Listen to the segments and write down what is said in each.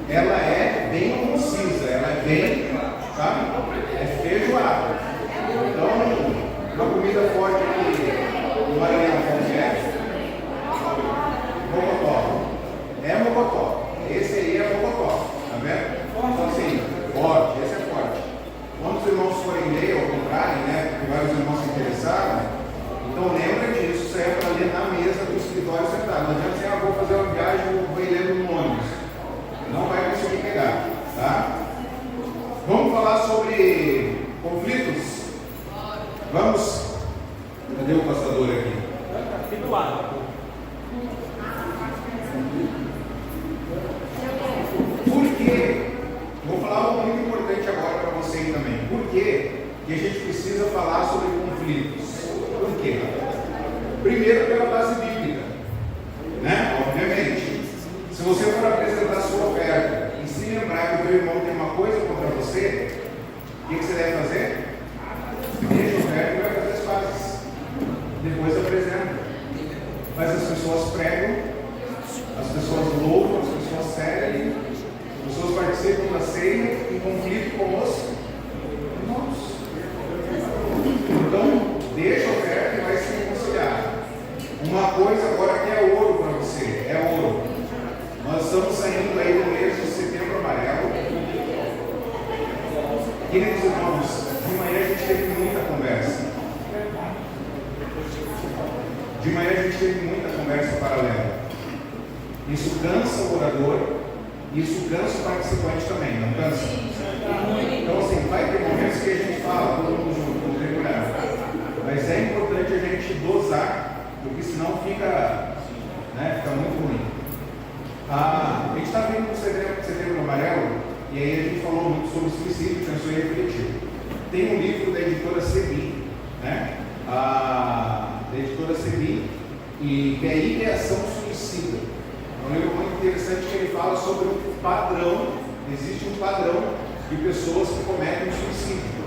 ela é bem concisa, ela é bem, sabe? É feijoada. Então, uma comida forte aqui, o Mariana conhece. Mocotó. É mocotó. Esse aí é mocotó. Tá vendo? Então, assim, forte. Esse é forte. Quando os irmãos forem ler ou comprarem, né? Porque vários irmãos se interessaram, então lembra disso. Isso aí é para ler na mesa do escritório sentado. Não adianta você, vou fazer uma viagem, vou ir lendo no ônibus. Não vai conseguir pegar, tá? Vamos falar sobre conflitos? Vamos? Cadê o passador aqui? Aqui do lado. Por quê? Vou falar algo muito importante agora para vocês também. Por quê que a gente precisa falar sobre conflitos? Por quê? Primeiro, pela base bíblica, né? Obviamente. Se você for apresentar a sua oferta e se lembrar que o teu irmão tem uma coisa contra você, o que você deve fazer? Deixa a oferta e vai fazer as pazes. Depois apresenta. Mas as pessoas pregam, as pessoas louvam, as pessoas servem, as pessoas participam da ceia em conflito com os irmãos. Então, deixa a oferta e vai se reconciliar. Uma coisa agora que é ouro para você, é ouro. Nós estamos saindo aí do mês de Setembro Amarelo. Queridos irmãos, de manhã a gente teve muita conversa. De manhã a gente teve muita conversa paralela. Isso cansa o orador, isso cansa o participante também, não cansa? Então assim, vai ter momentos que a gente fala, todo mundo junto, não tem problema. Mas é importante a gente dosar, porque senão fica, né, fica muito ruim. A gente está vendo o Setembro Amarelo, e aí a gente falou muito sobre suicídio, pensou em refletir. Tem um livro da editora Sebi, né? Da editora Sebi, e que é Ideação Suicida. É um livro muito interessante que ele fala sobre o padrão, existe um padrão de pessoas que cometem suicídio.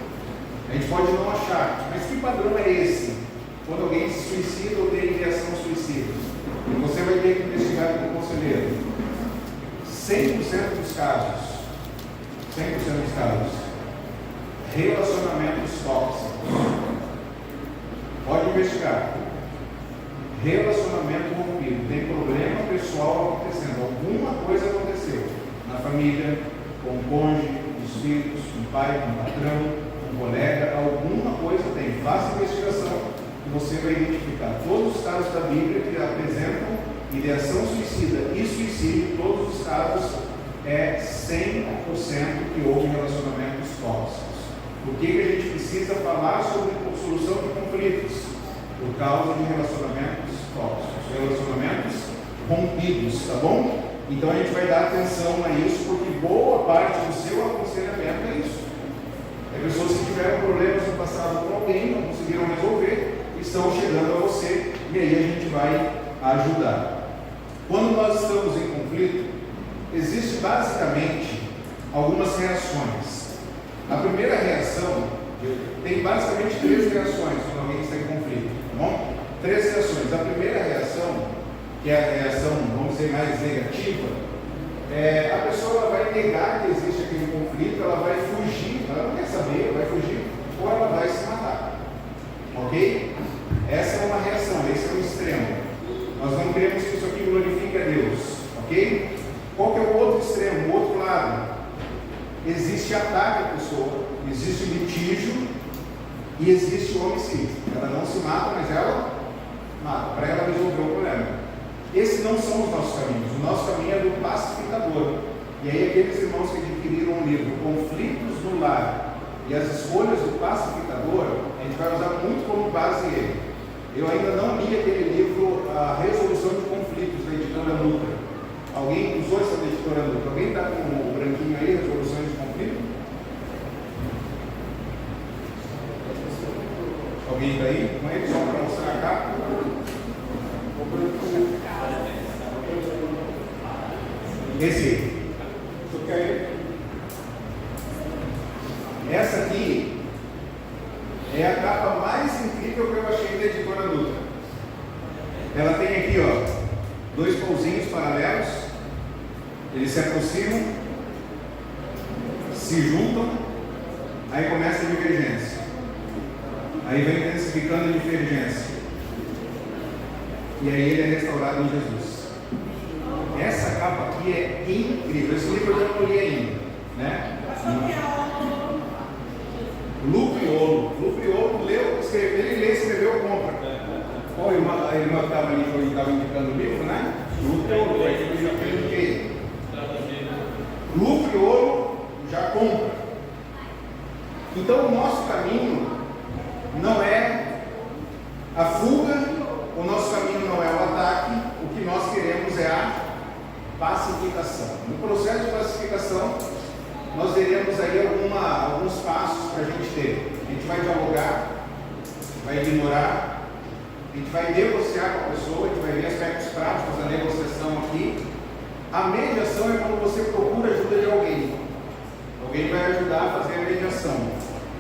A gente pode não achar, mas que padrão é esse? Quando alguém se suicida ou tem ideação suicida? E você vai ter que investigar com o conselheiro. 100% dos casos, relacionamentos tóxicos. Pode investigar. Relacionamento rompido. Tem problema pessoal acontecendo. Alguma coisa aconteceu na família, com o cônjuge, com os filhos, com o pai, com o patrão, com o colega. Alguma coisa tem. Faça investigação e você vai identificar todos os casos da Bíblia que apresentam ideação suicida e suicídio. Todos os casos é 100% que houve relacionamentos tóxicos. Por que a gente precisa falar sobre solução de conflitos? Por causa de relacionamentos tóxicos, relacionamentos rompidos, tá bom? Então a gente vai dar atenção a isso, porque boa parte do seu aconselhamento é isso. É pessoas que tiveram problemas no passado com alguém, não conseguiram resolver, estão chegando a você, e aí a gente vai ajudar. Quando nós estamos em conflito, existe basicamente algumas reações. A primeira reação, tem basicamente 3 reações quando alguém está em conflito, tá bom? 3 reações. A primeira reação, que é a reação, vamos dizer, mais negativa, a pessoa ela vai negar que existe aquele conflito, ela vai fugir, ela não quer saber, ela vai fugir, ou ela vai se matar. Ok? Essa é uma reação, esse é o extremo. Nós não queremos que isso aqui glorifique a Deus. Ok? Qual que é o outro extremo, o outro lado? Existe ataque à pessoa, existe litígio e existe o homicídio. Ela não se mata, mas ela mata, para ela resolver o problema. Esses não são os nossos caminhos. O nosso caminho é do pacificador. E aí aqueles irmãos que adquiriram o livro Conflitos no Lar e as Escolhas do Pacificador, a gente vai usar muito como base ele. Eu ainda não li aquele livro, A Resolução de Conflitos, da editora Lutra. Alguém usou essa da editora Lutra? Alguém está com o branquinho aí, Resoluções de Conflito? Alguém está aí? Com ele, só para mostrar a capa? Esse. Essa aqui é a capa mais incrível que eu achei da editora Lutra. Ela tem aqui, ó, 2 pauzinhos paralelos, eles se aproximam, se juntam, aí começa a divergência. Aí vem intensificando a divergência. E aí ele é restaurado em Jesus. Essa capa aqui é incrível. Esse livro eu não li ainda, né? Lupriolo leu, escreveu, ele lê, escreveu, compra. Olha, a irmã que estava ali, que estava indicando o livro, né? Lupriolo, foi aquilo que eu indiquei. Lupriolo já compra. Então o nosso caminho não é a fuga, o nosso caminho não é o ataque, o que nós queremos é a pacificação. No processo de pacificação, nós veremos aí alguns passos para a gente ter. A gente vai dialogar, vai ignorar, a gente vai negociar com a pessoa, a gente vai ver aspectos práticos da negociação aqui. A mediação é quando você procura ajuda de alguém. Alguém vai ajudar a fazer a mediação.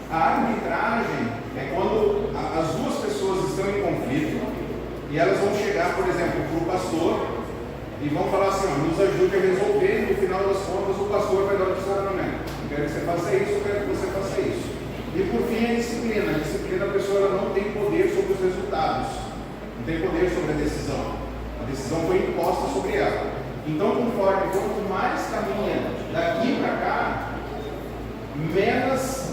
A arbitragem é quando as duas pessoas estão em conflito e elas vão chegar, por exemplo, para o pastor e vão falar assim: ó, nos ajude a resolver. No final das contas, o pastor vai dar o discernimento. Eu quero que você faça isso, eu quero que você faça isso. E por fim, a disciplina. A disciplina, a pessoa ela não tem poder sobre os resultados, não tem poder sobre a decisão. A decisão foi imposta sobre ela. Então, conforme quanto mais caminha daqui para cá, menos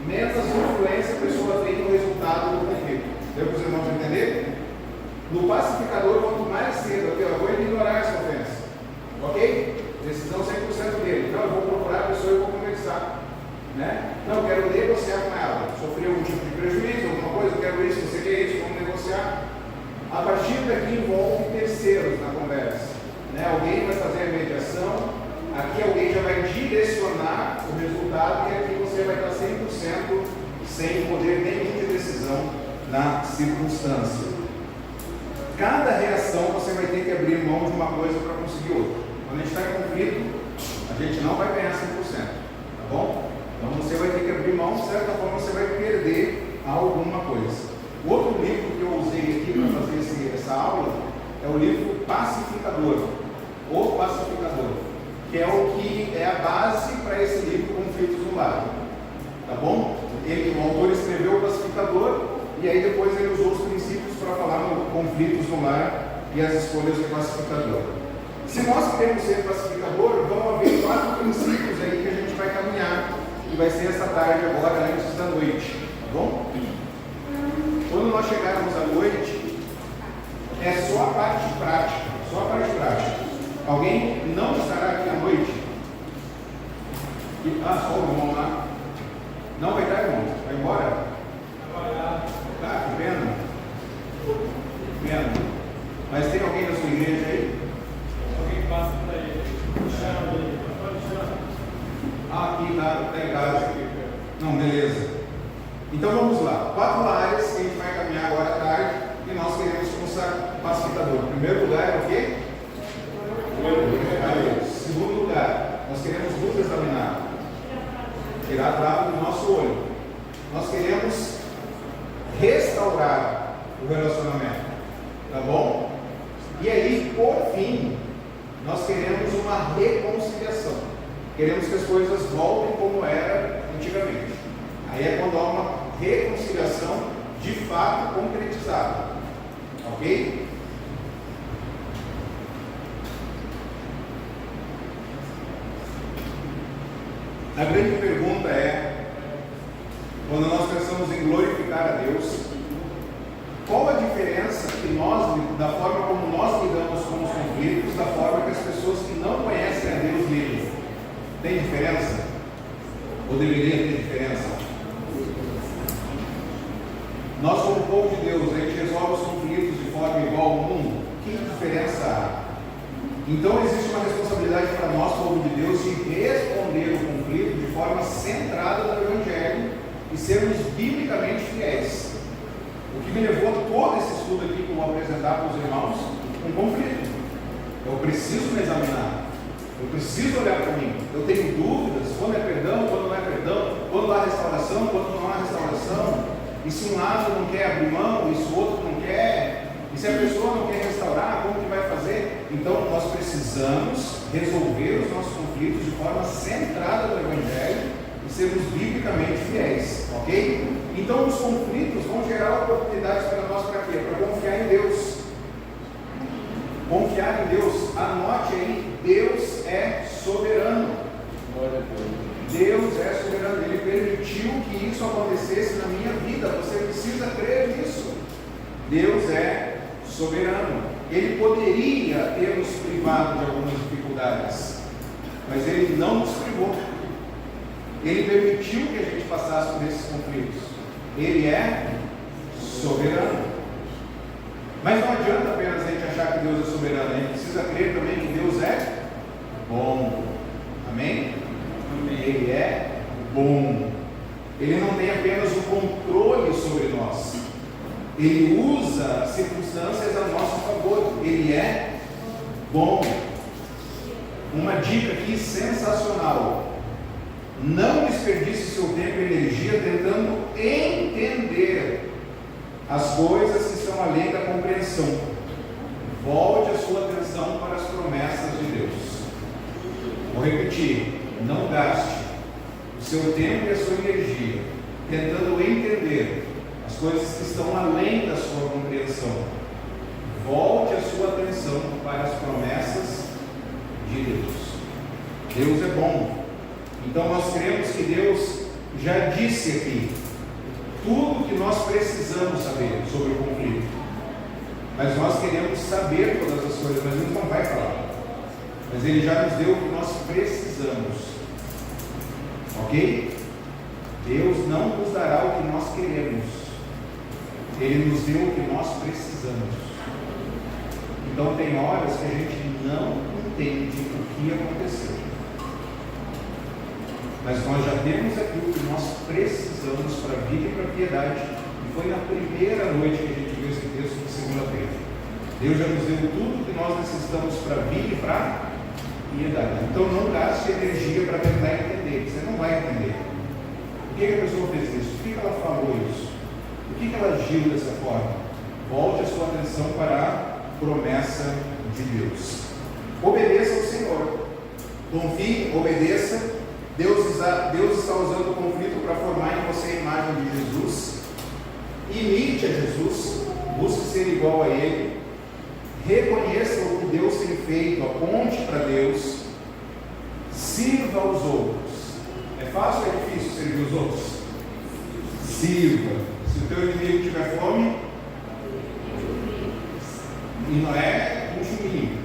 influência a pessoa tem no resultado do conflito. Deu para os irmãos entender? No pacificador, quanto mais cedo, eu vou ignorar essa ofensa, ok? Decisão 100% dele. Então, eu vou procurar a pessoa e vou conversar, né? Não, eu quero negociar com ela. Sofri algum tipo de prejuízo, alguma coisa, eu quero isso, você quer isso, vamos negociar. A partir daqui envolve terceiros na conversa, né? Alguém vai fazer a mediação, aqui alguém já vai direcionar o resultado e aqui você vai estar 100% sem poder nenhum de decisão na circunstância. Cada reação você vai ter que abrir mão de uma coisa para conseguir outra. Quando a gente está em conflito, a gente não vai ganhar 100%, tá bom? Então você vai ter que abrir mão, de certa forma você vai perder alguma coisa. O outro livro que eu usei aqui para fazer essa aula é o livro Pacificador, O Pacificador, que é o que é a base para esse livro Conflitos no Lar, tá bom? O autor escreveu o Pacificador e aí depois ele usou os princípios para falar no Conflitos no Lar e as escolhas do pacificador. Se nós queremos ser pacificador, vão haver 4 princípios aí que a gente vai caminhar, e vai ser essa tarde agora, antes da noite, tá bom? Quando nós chegarmos à noite, é só a parte prática, só a parte prática. Alguém não estará aqui à noite? Só o irmão lá. Não vai estar, irmão? Vai embora? Ah, que pena. Que pena. Mas tem alguém na sua igreja aí? Alguém passa para ele. Chama ele. Aqui está em casa. Não, beleza. Então vamos lá. 4 áreas que a gente vai caminhar agora à tarde e nós queremos começar pacificador. Primeiro lugar é o quê? Segundo lugar, nós queremos luz examinada. Tirar a trava do nosso olho. Nós queremos restaurar o relacionamento. Tá bom? E aí, por fim, nós queremos uma reconciliação. Queremos que as coisas voltem como era antigamente. Aí é quando há uma reconciliação de fato concretizada. Ok? A grande pergunta é, quando nós pensamos em glorificar a Deus, qual a diferença que nós, da forma como nós lidamos com os conflitos, da forma que as pessoas que não conhecem a Deus lidam? Tem diferença? Ou deveria ter diferença? Nós, como povo de Deus, a gente resolve os conflitos de forma igual ao mundo? Que diferença há? Então existe uma responsabilidade para nós, povo de Deus, de responder o conflito de forma centrada no Evangelho e sermos biblicamente fiéis. O que me levou a todo esse estudo aqui que eu vou apresentar para os irmãos, um conflito. Eu preciso me examinar, eu preciso olhar para mim. Eu tenho dúvidas, quando é perdão, quando não é perdão, quando há restauração, quando não há restauração. E se um lado não quer abrir mão, e se o outro não quer, e se a pessoa não quer restaurar, como que vai fazer? Então nós precisamos resolver os nossos conflitos de forma centrada no Evangelho sermos biblicamente fiéis, ok? Então os conflitos vão gerar oportunidades para nós para quê? Para confiar em Deus. Confiar em Deus, anote aí, Deus é soberano. Deus é soberano, Ele permitiu que isso acontecesse na minha vida, você precisa crer nisso. Deus é soberano, Ele poderia ter nos privado de algumas dificuldades, mas Ele não nos privou, Ele permitiu que a gente passasse por esses conflitos. Ele é soberano. Mas não adianta apenas a gente achar que Deus é soberano, a gente precisa crer também que Deus é bom. Amém? Ele é bom. Ele não tem apenas o controle sobre nós, Ele usa as circunstâncias a nosso favor. Ele é bom. Uma dica aqui sensacional: não desperdice seu tempo e energia tentando entender as coisas que estão além da compreensão. Volte a sua atenção para as promessas de Deus. Vou repetir: não gaste o seu tempo e a sua energia tentando entender as coisas que estão além da sua compreensão. Volte a sua atenção para as promessas de Deus. Deus é bom. Então nós cremos que Deus já disse aqui tudo o que nós precisamos saber sobre o conflito, mas nós queremos saber todas as coisas, mas Ele não vai falar. Mas Ele já nos deu o que nós precisamos, ok? Deus não nos dará o que nós queremos, Ele nos deu o que nós precisamos. Então tem horas que a gente não entende o que aconteceu, mas nós já temos aqui o que nós precisamos para a vida e para a piedade. E foi na primeira noite que a gente viu esse texto de segunda-feira. Deus já nos deu tudo o que nós necessitamos para a vida e para a piedade. Então não gaste energia para tentar entender, você não vai entender. Por que a pessoa fez isso? Por que ela falou isso? Por que ela agiu dessa forma? Volte a sua atenção para a promessa de Deus. Obedeça ao Senhor. Confie, obedeça. Deus está usando o conflito para formar em você a imagem de Jesus. Imite a Jesus, busque ser igual a Ele, reconheça o que Deus tem feito, aponte para Deus, sirva aos outros. É fácil ou é difícil servir os outros? Sirva. Se o teu inimigo tiver fome, e não é um chuminho,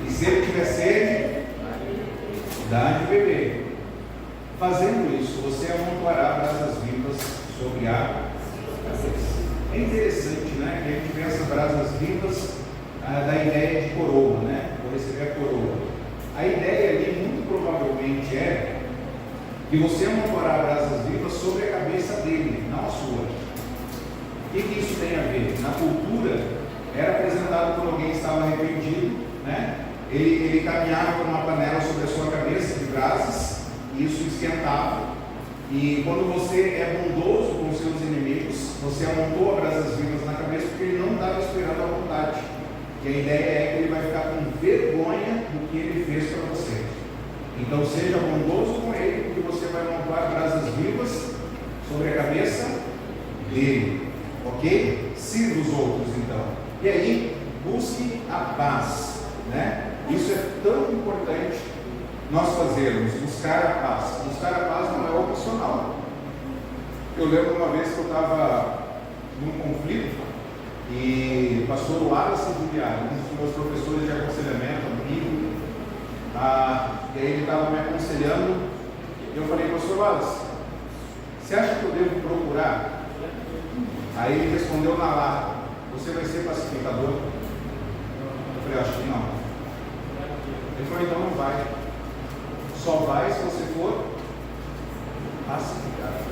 e se ele tiver sede, dá de beber. Fazendo isso, você amontoará brasas vivas sobre a cabeça. É interessante, né? Que a gente vê essas brasas vivas da ideia de coroa, né? Vou receber a coroa. A ideia ali, muito provavelmente, é que você amontoará brasas vivas sobre a cabeça dele, não a sua. O que isso tem a ver? Na cultura, era apresentado por alguém que estava arrependido, né? Ele caminhava com uma panela sobre a sua cabeça de brasas. Isso esquentava, e quando você é bondoso com os seus inimigos, você amontoa brasas vivas na cabeça, porque ele não estava esperando a vontade, e a ideia é que ele vai ficar com vergonha do que ele fez para você. Então seja bondoso com ele, porque você vai amontoar brasas vivas sobre a cabeça dele, ok? Sirva os outros então, e aí busque a paz, né? Isso é tão importante nós fazermos, buscar a paz. Buscar a paz não é opcional. Eu lembro uma vez que eu estava num conflito e o pastor Wallace Juliano, um dos meus professores de aconselhamento, amigo, e aí ele estava me aconselhando, e eu falei: pastor Wallace, você acha que eu devo procurar? Aí ele respondeu na lata: você vai ser pacificador? Eu falei: acho que não. Ele falou: então não vai. Só vai se você for pacificado.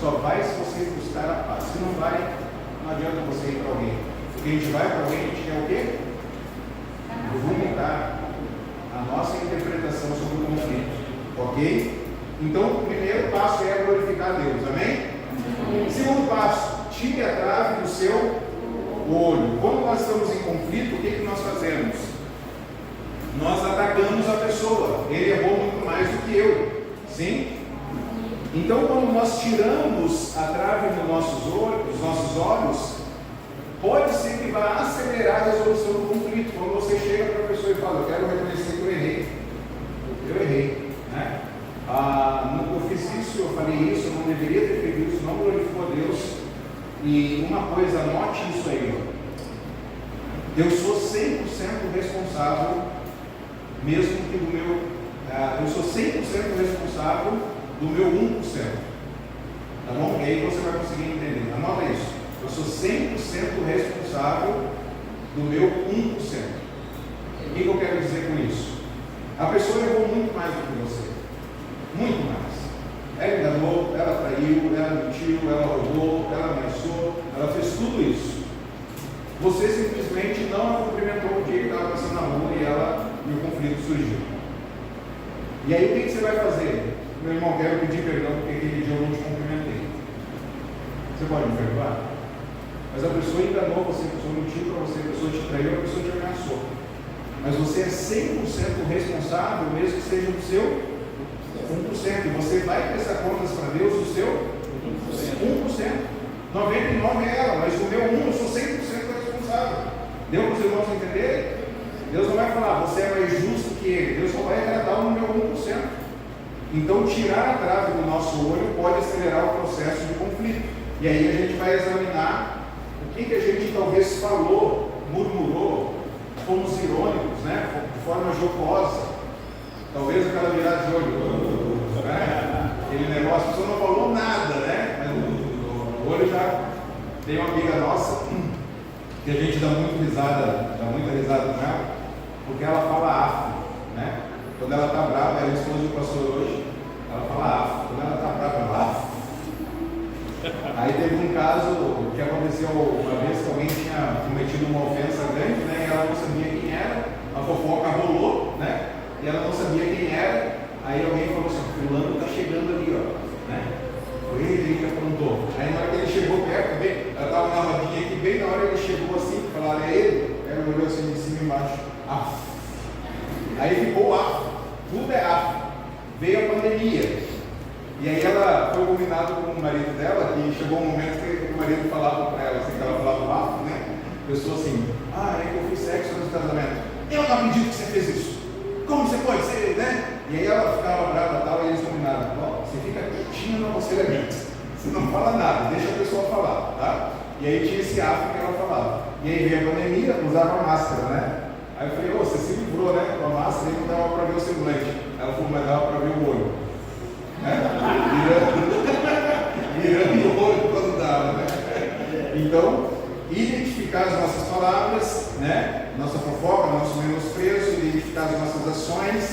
Só vai se você buscar a paz. Se não vai, não adianta você ir para alguém. Porque a gente vai para alguém, a gente quer o quê? Vomitar a nossa interpretação sobre o conflito. Ok? Então, o primeiro passo é glorificar a Deus. Amém? Segundo passo, tire a trave do seu olho. Quando nós estamos em conflito, o que nós fazemos? Nós atacamos a pessoa. Ele errou muito mais do que eu. Sim? Então, quando nós tiramos a trave dos nossos olhos, pode ser que vá acelerar a resolução do conflito. Quando você chega para a pessoa e fala, eu quero reconhecer que eu errei, né? Eu fiz isso, eu falei isso, eu não deveria ter feito isso, não glorificou a Deus. E uma coisa, anote isso aí, eu sou 100% responsável, mesmo que do meu, eu sou 100% responsável do meu 1%, tá bom? E aí você vai conseguir entender, anota isso, eu sou 100% responsável do meu 1%. O que eu quero dizer com isso? A pessoa errou muito mais do que você, muito mais. Ela enganou, ela traiu, ela mentiu, ela roubou, ela ameaçou, ela fez tudo isso. Você simplesmente não a cumprimentou o dia que estava passando na rua e o conflito surgiu. E aí o que você vai fazer? Meu irmão, quero pedir perdão porque aquele dia eu não te cumprimentei. Você pode me perdoar? Mas a pessoa enganou você, a pessoa mentiu para você, a pessoa te traiu, a pessoa te ameaçou. Mas você é 100% responsável, mesmo que seja do seu 1%. E você vai prestar contas para Deus do seu 1%. 99% é ela, mas o meu 1% eu sou 100% responsável. Deu para os irmãos entenderem? Deus não vai falar, você é mais justo que ele. Deus só vai agradar o meu 1%. Então, tirar a trave do nosso olho pode acelerar o processo de conflito. E aí a gente vai examinar o que a gente talvez falou, murmurou, fomos irônicos, né? De forma jocosa. Talvez aquela virada de olho, né? Aquele negócio, a pessoa não falou nada, né? Mas o olho já tem uma amiga nossa que a gente dá muita risada com ela, porque ela fala afro, né? Quando ela está brava, ela é esposa do pastor hoje, ela fala afro. Quando ela está brava, ela afro. Aí teve um caso que aconteceu uma vez que alguém tinha cometido uma ofensa grande, né? E ela não sabia quem era, a fofoca rolou, né? E ela não sabia quem era. Aí alguém falou assim, fulano está chegando ali, ó, né? Foi ele que aprontou. Aí na hora que ele chegou perto, ela estava na rodinha aqui, bem na hora ele chegou assim, falaram, é ele? Ela olhou assim de cima e embaixo, Aí ficou tudo é Veio a pandemia. E aí ela foi combinado com o marido dela, que chegou um momento que o marido falava para ela, assim, que ela falava né? A pessoa assim, é que eu fiz sexo antes do casamento. Eu não acredito que você fez isso. Como você pode ser, né? E aí ela ficava brava e tal, e eles combinaram, você fica quietinho no aconselhamento. Você não fala nada, deixa a pessoa falar, tá? E aí tinha esse afro que ela falava. E aí veio a pandemia, usava máscara, né? Aí eu falei, você se livrou, né? Com a máscara, e não dava para ver o semblante. Ela falou, mas dava para ver o olho. Né? Virando o olho quando dava, né? Então, identificar as nossas palavras, né? Nossa fofoca, nosso menosprezo, identificar as nossas ações,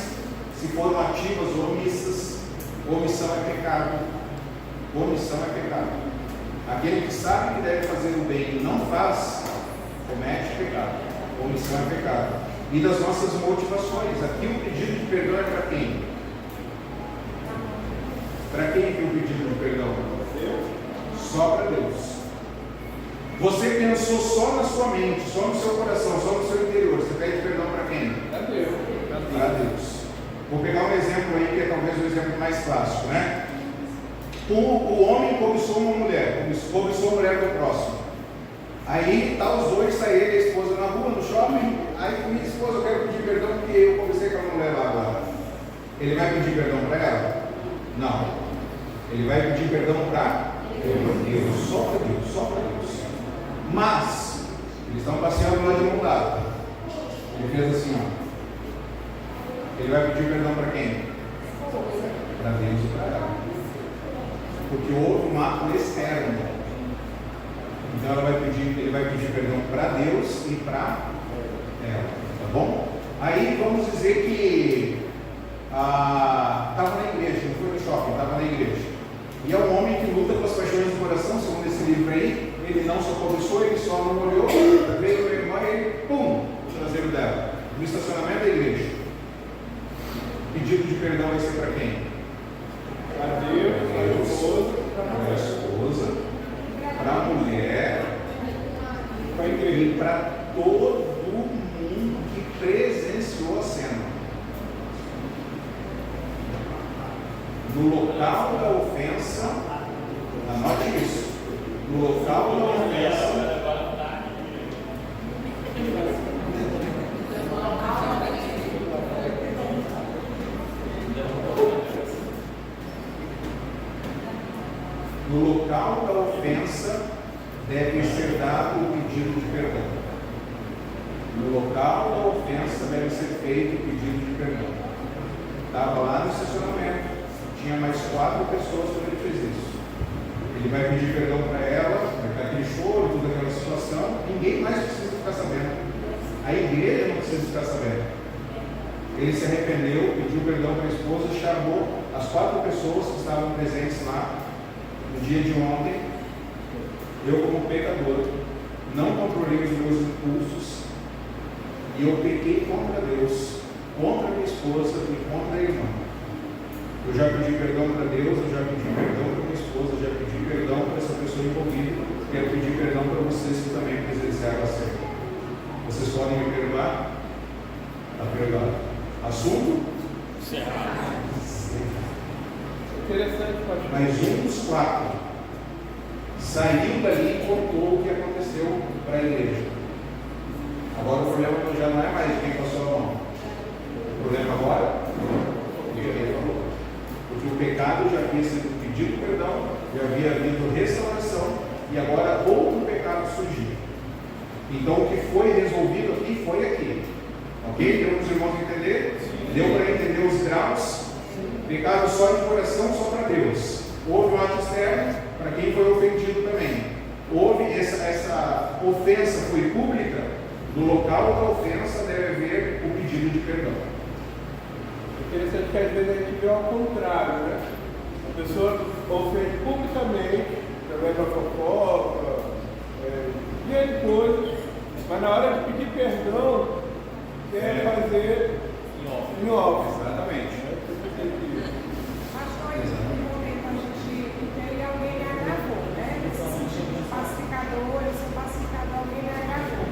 se foram ativas ou omissas. Omissão é pecado. Omissão é pecado. Aquele que sabe que deve fazer o bem e não faz, comete pecado. Omissão é pecado. E das nossas motivações. Aqui o pedido de perdão é para quem? Para quem que é o pedido de perdão? Só para Deus. Você pensou só na sua mente, só no seu coração, só no seu interior. Você pede perdão para quem? Para Deus. Para Deus. Vou pegar um exemplo aí que é talvez o exemplo mais clássico, né? O homem cobiçou uma mulher, cobiçou a mulher do próximo. Aí tá os dois, sai ele e a esposa na rua, no shopping. Aí com minha esposa, eu quero pedir perdão porque eu cobicei com a mulher lá agora. Ele vai pedir perdão para ela? Não. Ele vai pedir perdão para Deus, só para Deus, só para Deus. Mas eles estão passeando lá de mão dada. Ele fez assim, ó. Ele vai pedir perdão para quem? Para Deus e para ela. Porque houve um ato externo. Então ele vai pedir perdão para Deus e para ela. Tá bom? Aí vamos dizer que estava na igreja, não foi no shopping, estava na igreja. E é um homem que luta com as paixões do coração, segundo esse livro aí. Ele não só cobiçou, ele só não olhou, veio a irmã e ele, pum, o traseiro dela. No estacionamento da igreja. Pedido de perdão vai ser para quem? Para Deus, para a esposa, para a mulher, para a igreja e para todo mundo que presenciou a cena. no local da ofensa, anote isso, no local da ofensa, no local da ofensa deve ser dado o pedido de perdão. No local da ofensa deve ser feito o pedido de perdão. Estava lá no estacionamento, tinha mais 4 pessoas quando ele fez isso. Ele vai pedir perdão para ela, vai dar aquele choro, toda aquela situação, ninguém mais precisa ficar sabendo. A igreja não precisa ficar sabendo. Ele se arrependeu, pediu perdão para a esposa, chamou as 4 pessoas que estavam presentes lá no dia de ontem. Eu, como pecador, não controlei os meus impulsos e eu pequei contra Deus, contra minha esposa e contra a irmã. Eu já pedi perdão para Deus, eu já pedi perdão para minha esposa, já pedi perdão para essa pessoa envolvida, quero pedir perdão para vocês que também presenciaram a cena. Vocês podem me perdoar? Está perdoado. Assunto? Encerrado. Interessante, pastor. Mas um dos 4 saiu dali e contou o que aconteceu para a igreja. Agora o problema já não é mais quem passou a mão. O problema agora é o que ele falou. Porque o pecado já havia sido pedido perdão, já havia havido restauração e agora outro pecado surgiu. Então o que foi resolvido aqui foi aqui. Ok? Deu para os irmãos entender? Deu para entender os graus. Pecado só de coração, só para Deus. Houve um ato externo para quem foi ofendido também. Houve essa ofensa foi pública. No local da ofensa deve haver o pedido de perdão. Interessante que às vezes a gente vê ao contrário, né? A pessoa ofende publicamente, através da fofoca, de coisas, mas na hora de pedir perdão, quer fazer em off. Exatamente. Pastor, em um momento a gente tem alguém me agravou, né? Nesse sentido de pacificador, eu sou pacificador, alguém me agravou.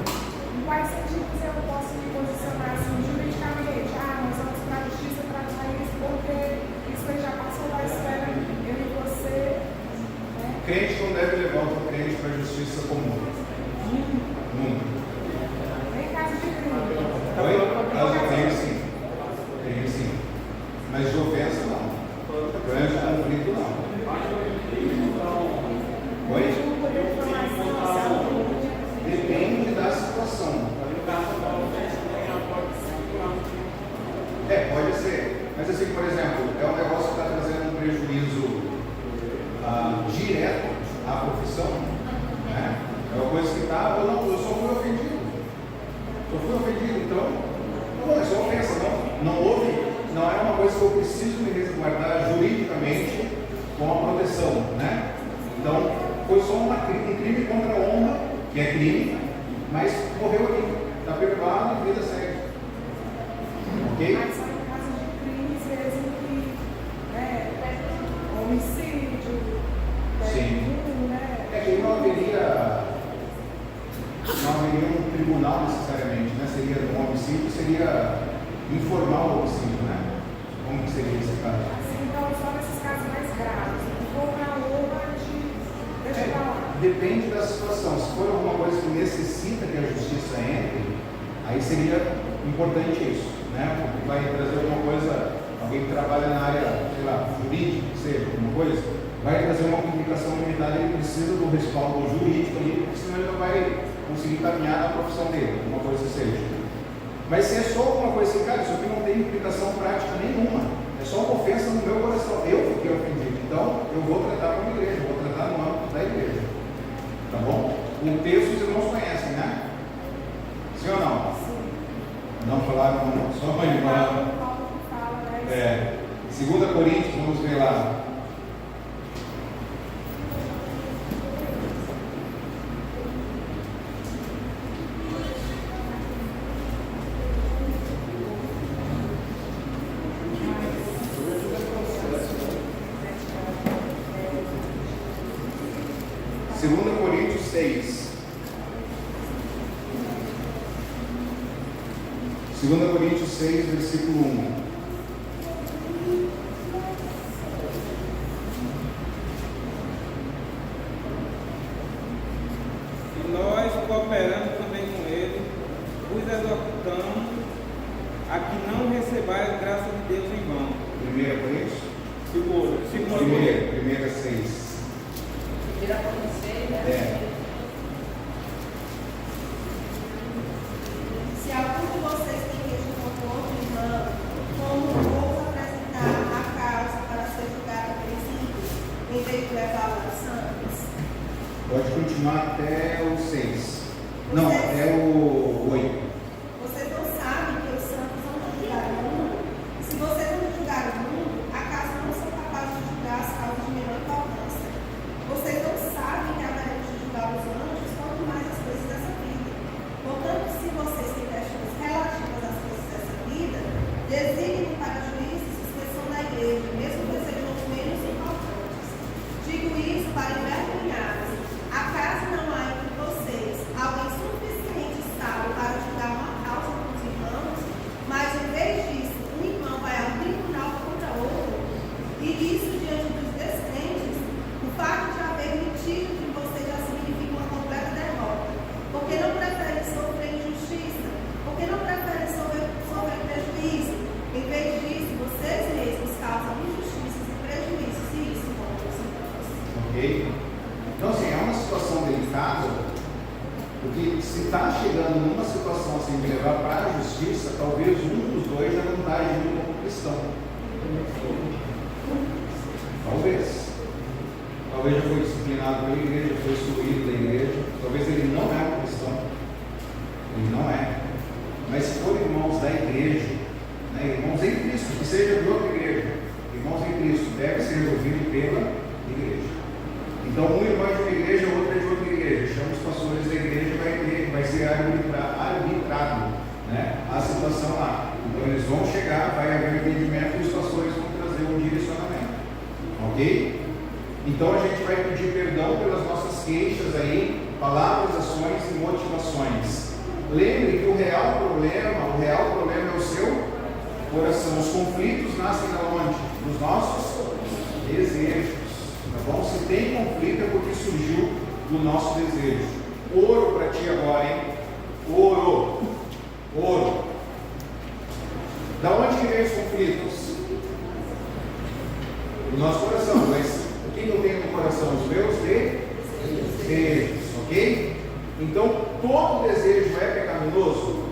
Em quais sentidos eu posso me posicionar assim juridicamente? Nós vamos para a justiça tratar isso porque isso aí já passou da esfera eu e você. Né? Crente não deve levar outro crente para a justiça comum. Nunca. Nem caso de crime. Oi? Caso de crime, sim. Crime, sim. Mas de ofensa, não. Problema de conflito, não. Oi? Depende da situação. Pode ser. Mas assim, por exemplo, é um negócio que está trazendo um prejuízo direto à profissão, né? É uma coisa que está, ou não, eu só fui ofendido. Então, não é só ofensa, não houve, não é uma coisa que eu preciso me resguardar juridicamente com a proteção, né? Então, foi só um crime contra a honra, que é crime, mas morreu aqui, está perdoado e vida segue. Ok? Mas são casos de crimes mesmo que, homicídio, Sim. né? É que não haveria um tribunal necessariamente, né? Seria um homicídio, seria informal o homicídio, né? Como que seria esse caso? Assim, então, só nesses casos mais graves, se for uma honra deixa eu falar. Depende da situação. Se for alguma coisa que necessita que a justiça entre, aí seria importante isso, né? Porque vai trazer alguma coisa, alguém que trabalha na área, sei lá, jurídica, seja alguma coisa, vai trazer uma comunicação limitada, ele precisa do respaldo jurídico ali, porque senão ele não vai conseguir caminhar na profissão dele, alguma coisa que seja. Mas se é só alguma coisa assim, cara, isso aqui não tem implicação prática nenhuma, é só uma ofensa no meu coração, eu fiquei ofendido, então eu vou tratar como igreja, eu vou tratar no âmbito da igreja, tá bom? O texto os irmãos conhecem, né? Sim ou não? Sim. Não falaram, não, só para falar. Paulo que fala, né? 2 Coríntios, vamos ver lá. Coríntios 6. 2 Coríntios 6, versículo 1. continuar até o 6. Não, até o 8. Vocês não sabem que os santos não julgaram o mundo? Se vocês não julgaram o mundo, acaso não são capazes de julgar as causas de menor importância? Vocês não sabem que haveremos de julgar os anjos, quanto mais as coisas dessa vida. Portanto, se vocês têm questões relativas às coisas dessa vida, designem para juízes os que são da igreja, mesmo que sejam os menos importantes. Digo isso para envergonhá-los. Acaso não há entre vocês alguém suficiente sábio para julgar uma causa com os irmãos, mas em vez disso, um irmão vai ao tribunal contra outro? E isso diante dos descrentes, o fato de haver mentido de vocês já significa uma completa derrota. Porque não preferem sofrer injustiça? Porque não preferem sofrer prejuízo? Em vez disso, vocês mesmos causam injustiças e prejuízos, e isso contra os irmãos. Ok? Então, assim, é uma situação delicada, porque se está chegando numa situação assim de levar para a justiça, talvez um dos dois já não está agindo como cristão. Talvez. Talvez já foi disciplinado pela igreja, foi excluído da igreja. Talvez ele não é um cristão. Ele não é. Mas se for irmãos da igreja, né, irmãos em Cristo, que seja de outra igreja, irmãos em Cristo, deve ser resolvido pela igreja. Então, um irmão é de uma igreja, outro é de outra igreja. Chama os pastores da igreja e vai ser arbitrado, né, a situação lá. Então, eles vão chegar, vai haver entendimento e os pastores vão trazer um direcionamento. Ok? Então, a gente vai pedir perdão pelas nossas queixas aí, palavras, ações e motivações. Lembre que o real problema é o seu coração. Os conflitos nascem da onde? Dos nossos desejos. Tá bom? Se tem conflito é porque surgiu do nosso desejo. Ouro para ti agora, hein? Ouro. Da onde que vem os conflitos? Do nosso coração. Mas o que eu tenho no coração? Os meus desejos. Ok? Então, todo desejo é pecaminoso?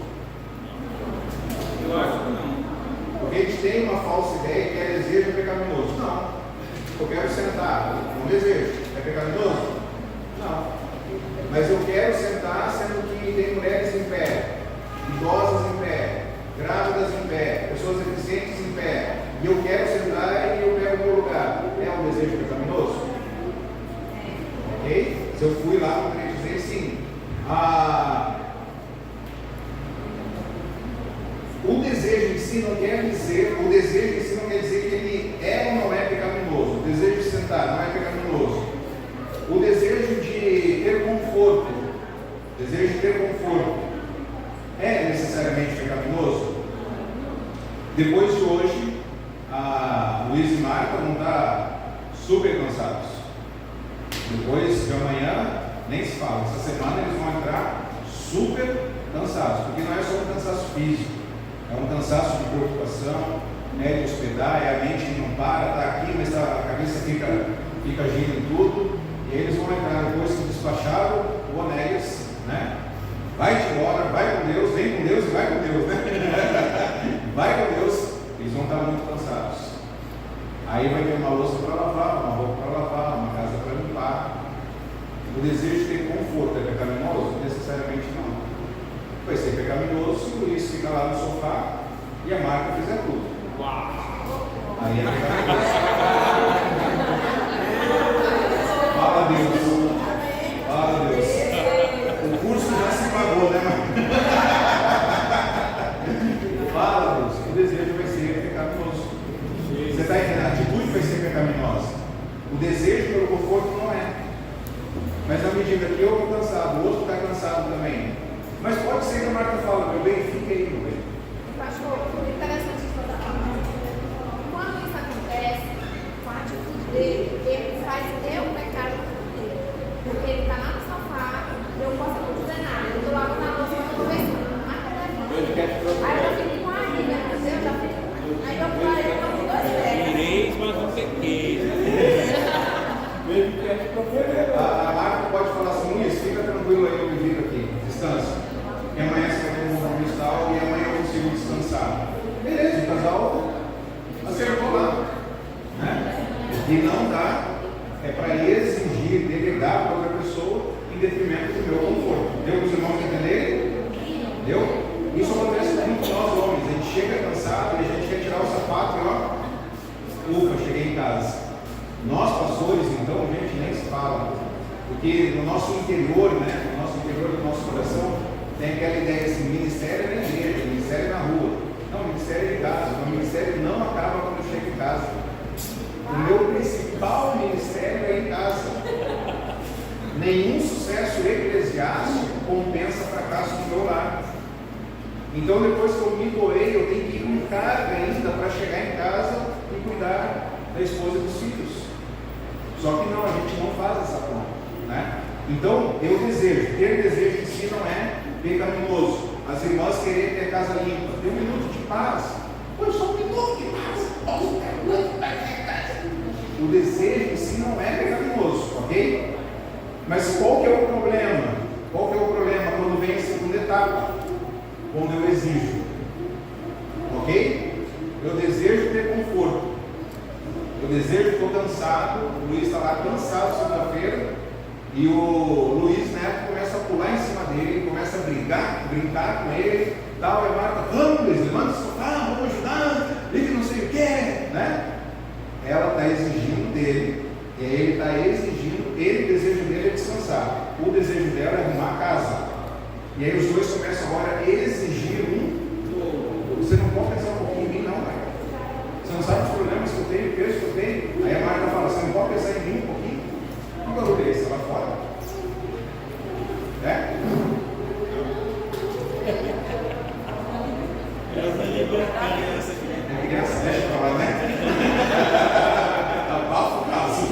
Eu acho que não. Porque a gente tem uma falsa ideia que é desejo é pecaminoso. Não. Eu quero sentar, não desejo. É pecaminoso? Não. Mas eu quero sentar sendo que tem mulheres em pé, idosas em pé, grávidas em pé, pessoas deficientes em pé. E eu quero sentar e eu pego o meu lugar. É um desejo pecaminoso? Ok? Se eu fui lá, eu poderia dizer sim. O desejo em si não quer dizer, que ele é ou não é pecaminoso. O desejo de sentar não é pecaminoso. O desejo de ter conforto, é necessariamente pecaminoso? Depois de hoje, a Luiz e Marta vão estar super cansados. Depois de amanhã, nem se fala. Essa semana eles vão entrar super cansados, porque não é só um cansaço físico, é um cansaço de preocupação, né, de hospedar, é a mente que não para, está aqui, mas a cabeça fica agindo em tudo, e aí eles vão entrar depois que despacharam o Onélias, né? Vai-te embora, vai com Deus, vem com Deus e vai com Deus, né? Vai com Deus, eles vão estar muito cansados. Aí vai ter uma louça para lavar, uma roupa para lavar, uma casa para limpar. O desejo de ter conforto é pecaminoso? Necessariamente não. Vai ser pecaminoso se o Luiz ficar lá no sofá e a Marta fizer tudo. Uau! Aí é pecaminoso. Fala Deus. Fala Deus. O curso já se pagou, né, Marta? Fala Deus. O desejo vai ser pecaminoso. Você está entendendo? A atitude vai ser pecaminosa. O desejo pelo conforto não é. Mas na medida que eu estou cansado, o outro está cansado também. Mas pode ser que a Marta fala, meu bem, fica aí, meu bem. Pastor, interessante isso que você está falando. Quando isso acontece, com a atitude dele, ele faz eu pecar dele. Porque ele está lá no sofá, eu posso não dizer nada. Eu estou lavando a louça, eu estou conversando. Aí eu já fico com a amiga, entendeu? Aí eu falei, eu estou com dois pés. Direito, mas não sei o quê. A Marta pode falar assim, Luiz, fica tranquilo aí, eu me viro aqui, distância. E amanhã você vai ter um compromisso tal, e amanhã eu consigo descansar. Beleza, o casal acertou lá. Né? E não dá, é para exigir, delegar para outra pessoa, detrimento do meu conforto. Deu para os irmãos entenderem? Deu? Isso acontece muito com nós homens. A gente chega cansado e a gente quer tirar o sapato e ó, ufa, cheguei em casa. Nós pastores, então, gente, nem se fala. Porque no nosso interior, né, no nosso interior do nosso coração, tem aquela ideia assim, ministério é na igreja, ministério é na rua. Não, ministério é em casa. O ministério não acaba quando eu chego em casa. O meu principal ministério é em casa. Nenhum sucesso eclesiástico compensa fracasso no meu lar. Então, depois que eu me doei, eu tenho que ir com carga ainda para chegar em casa e cuidar da esposa e dos filhos. Só que não, a gente não faz essa conta, né? Então, eu desejo, ter desejo em si não é pecaminoso. As irmãs querem ter casa limpa, ter um minuto de paz. Pois só um minuto de paz. O desejo em si não é pecaminoso, ok? Mas qual que é o problema? Qual que é o problema quando vem a segunda etapa? Quando eu exijo, ok? Eu desejo ter conforto, eu desejo, estou cansado. O Luiz está lá cansado segunda-feira e o Luiz Neto começa a pular em cima dele, começa a brincar com ele, tal, e a Marta, vamos Luiz, levanta o sofá, vamos ajudar, e que não sei o que, né? Ela está exigindo dele, e ele está exigindo, o desejo dele é descansar, o desejo dela é arrumar a casa. E aí os dois começam agora a exigir Você não pode pensar um pouquinho em mim, não, pai. Você não sabe os problemas que eu tenho, o peso que eu tenho. Aí a Marta fala, você não pode pensar em mim um pouquinho? Que barulho é esse lá fora? É? É criança, deixa eu falar, né? Abafa o caso.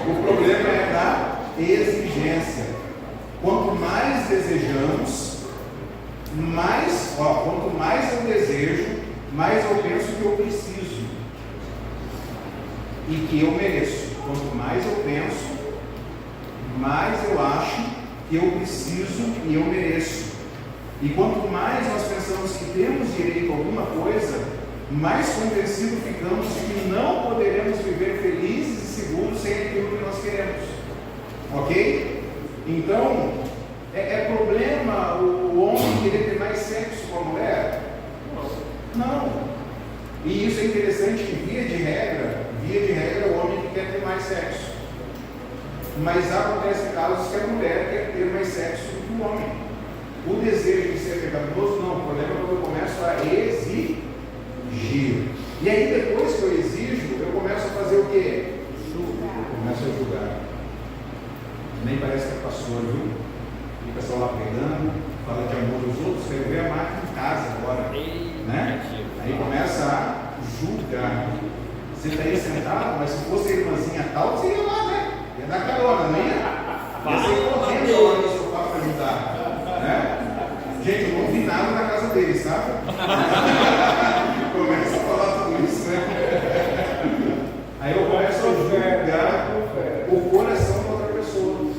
O problema é da exigência. Quanto mais desejamos, quanto mais eu desejo, mais eu penso que eu preciso e que eu mereço. Quanto mais eu penso, mais eu acho que eu preciso e eu mereço. E quanto mais nós pensamos que temos direito a alguma coisa, mais convencidos ficamos de que não poderemos viver felizes e seguros sem aquilo que nós queremos. Ok? Então, é problema o homem querer ter mais sexo com a mulher? Não. E isso é interessante que, via de regra, o homem que quer ter mais sexo. Mas acontece casos que a mulher quer ter mais sexo do que o homem. O desejo de ser pecaminoso, não. O problema é quando eu começo a exigir. E aí, depois que eu exijo, eu começo a fazer o quê? Eu começo a julgar. Nem parece que é pastor, viu? Fica só lá pregando, fala de amor dos outros, quero ver a máquina em casa agora, né? Aí começa a julgar. Você está aí sentado, mas se fosse a irmãzinha tal, você ia lá, né? Ia dar carona, não ia? Ia sair correndo lá no sofá para ajudar, né? Gente, eu não vi nada na casa deles, sabe? Começa a falar tudo isso, né? Aí eu começo a julgar o coração da outra pessoa.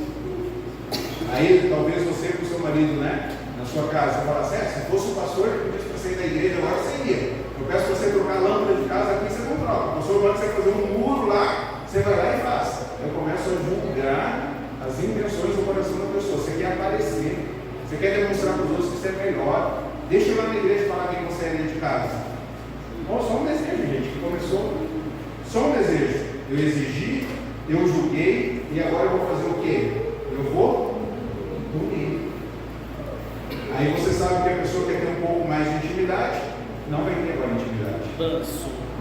Aí talvez você com o seu marido, né, na sua casa, você fala assim, se fosse o pastor que pedisse para sair da igreja, agora você ia. Eu peço para você trocar a lâmpada de casa aqui, você não troca. O pastor manda você fazer um muro lá, você vai lá e faz. Eu começo a julgar as intenções do coração da pessoa. Você quer aparecer, você quer demonstrar para os outros que você é melhor. Deixa eu ir lá na igreja falar quem você é dentro de casa. Bom, só um desejo, gente, que começou. Só um desejo. Eu exigi, eu julguei, e agora eu vou fazer o quê? Eu vou punir. Aí você sabe que a pessoa quer ter um pouco mais de intimidade, não vai ter agora intimidade.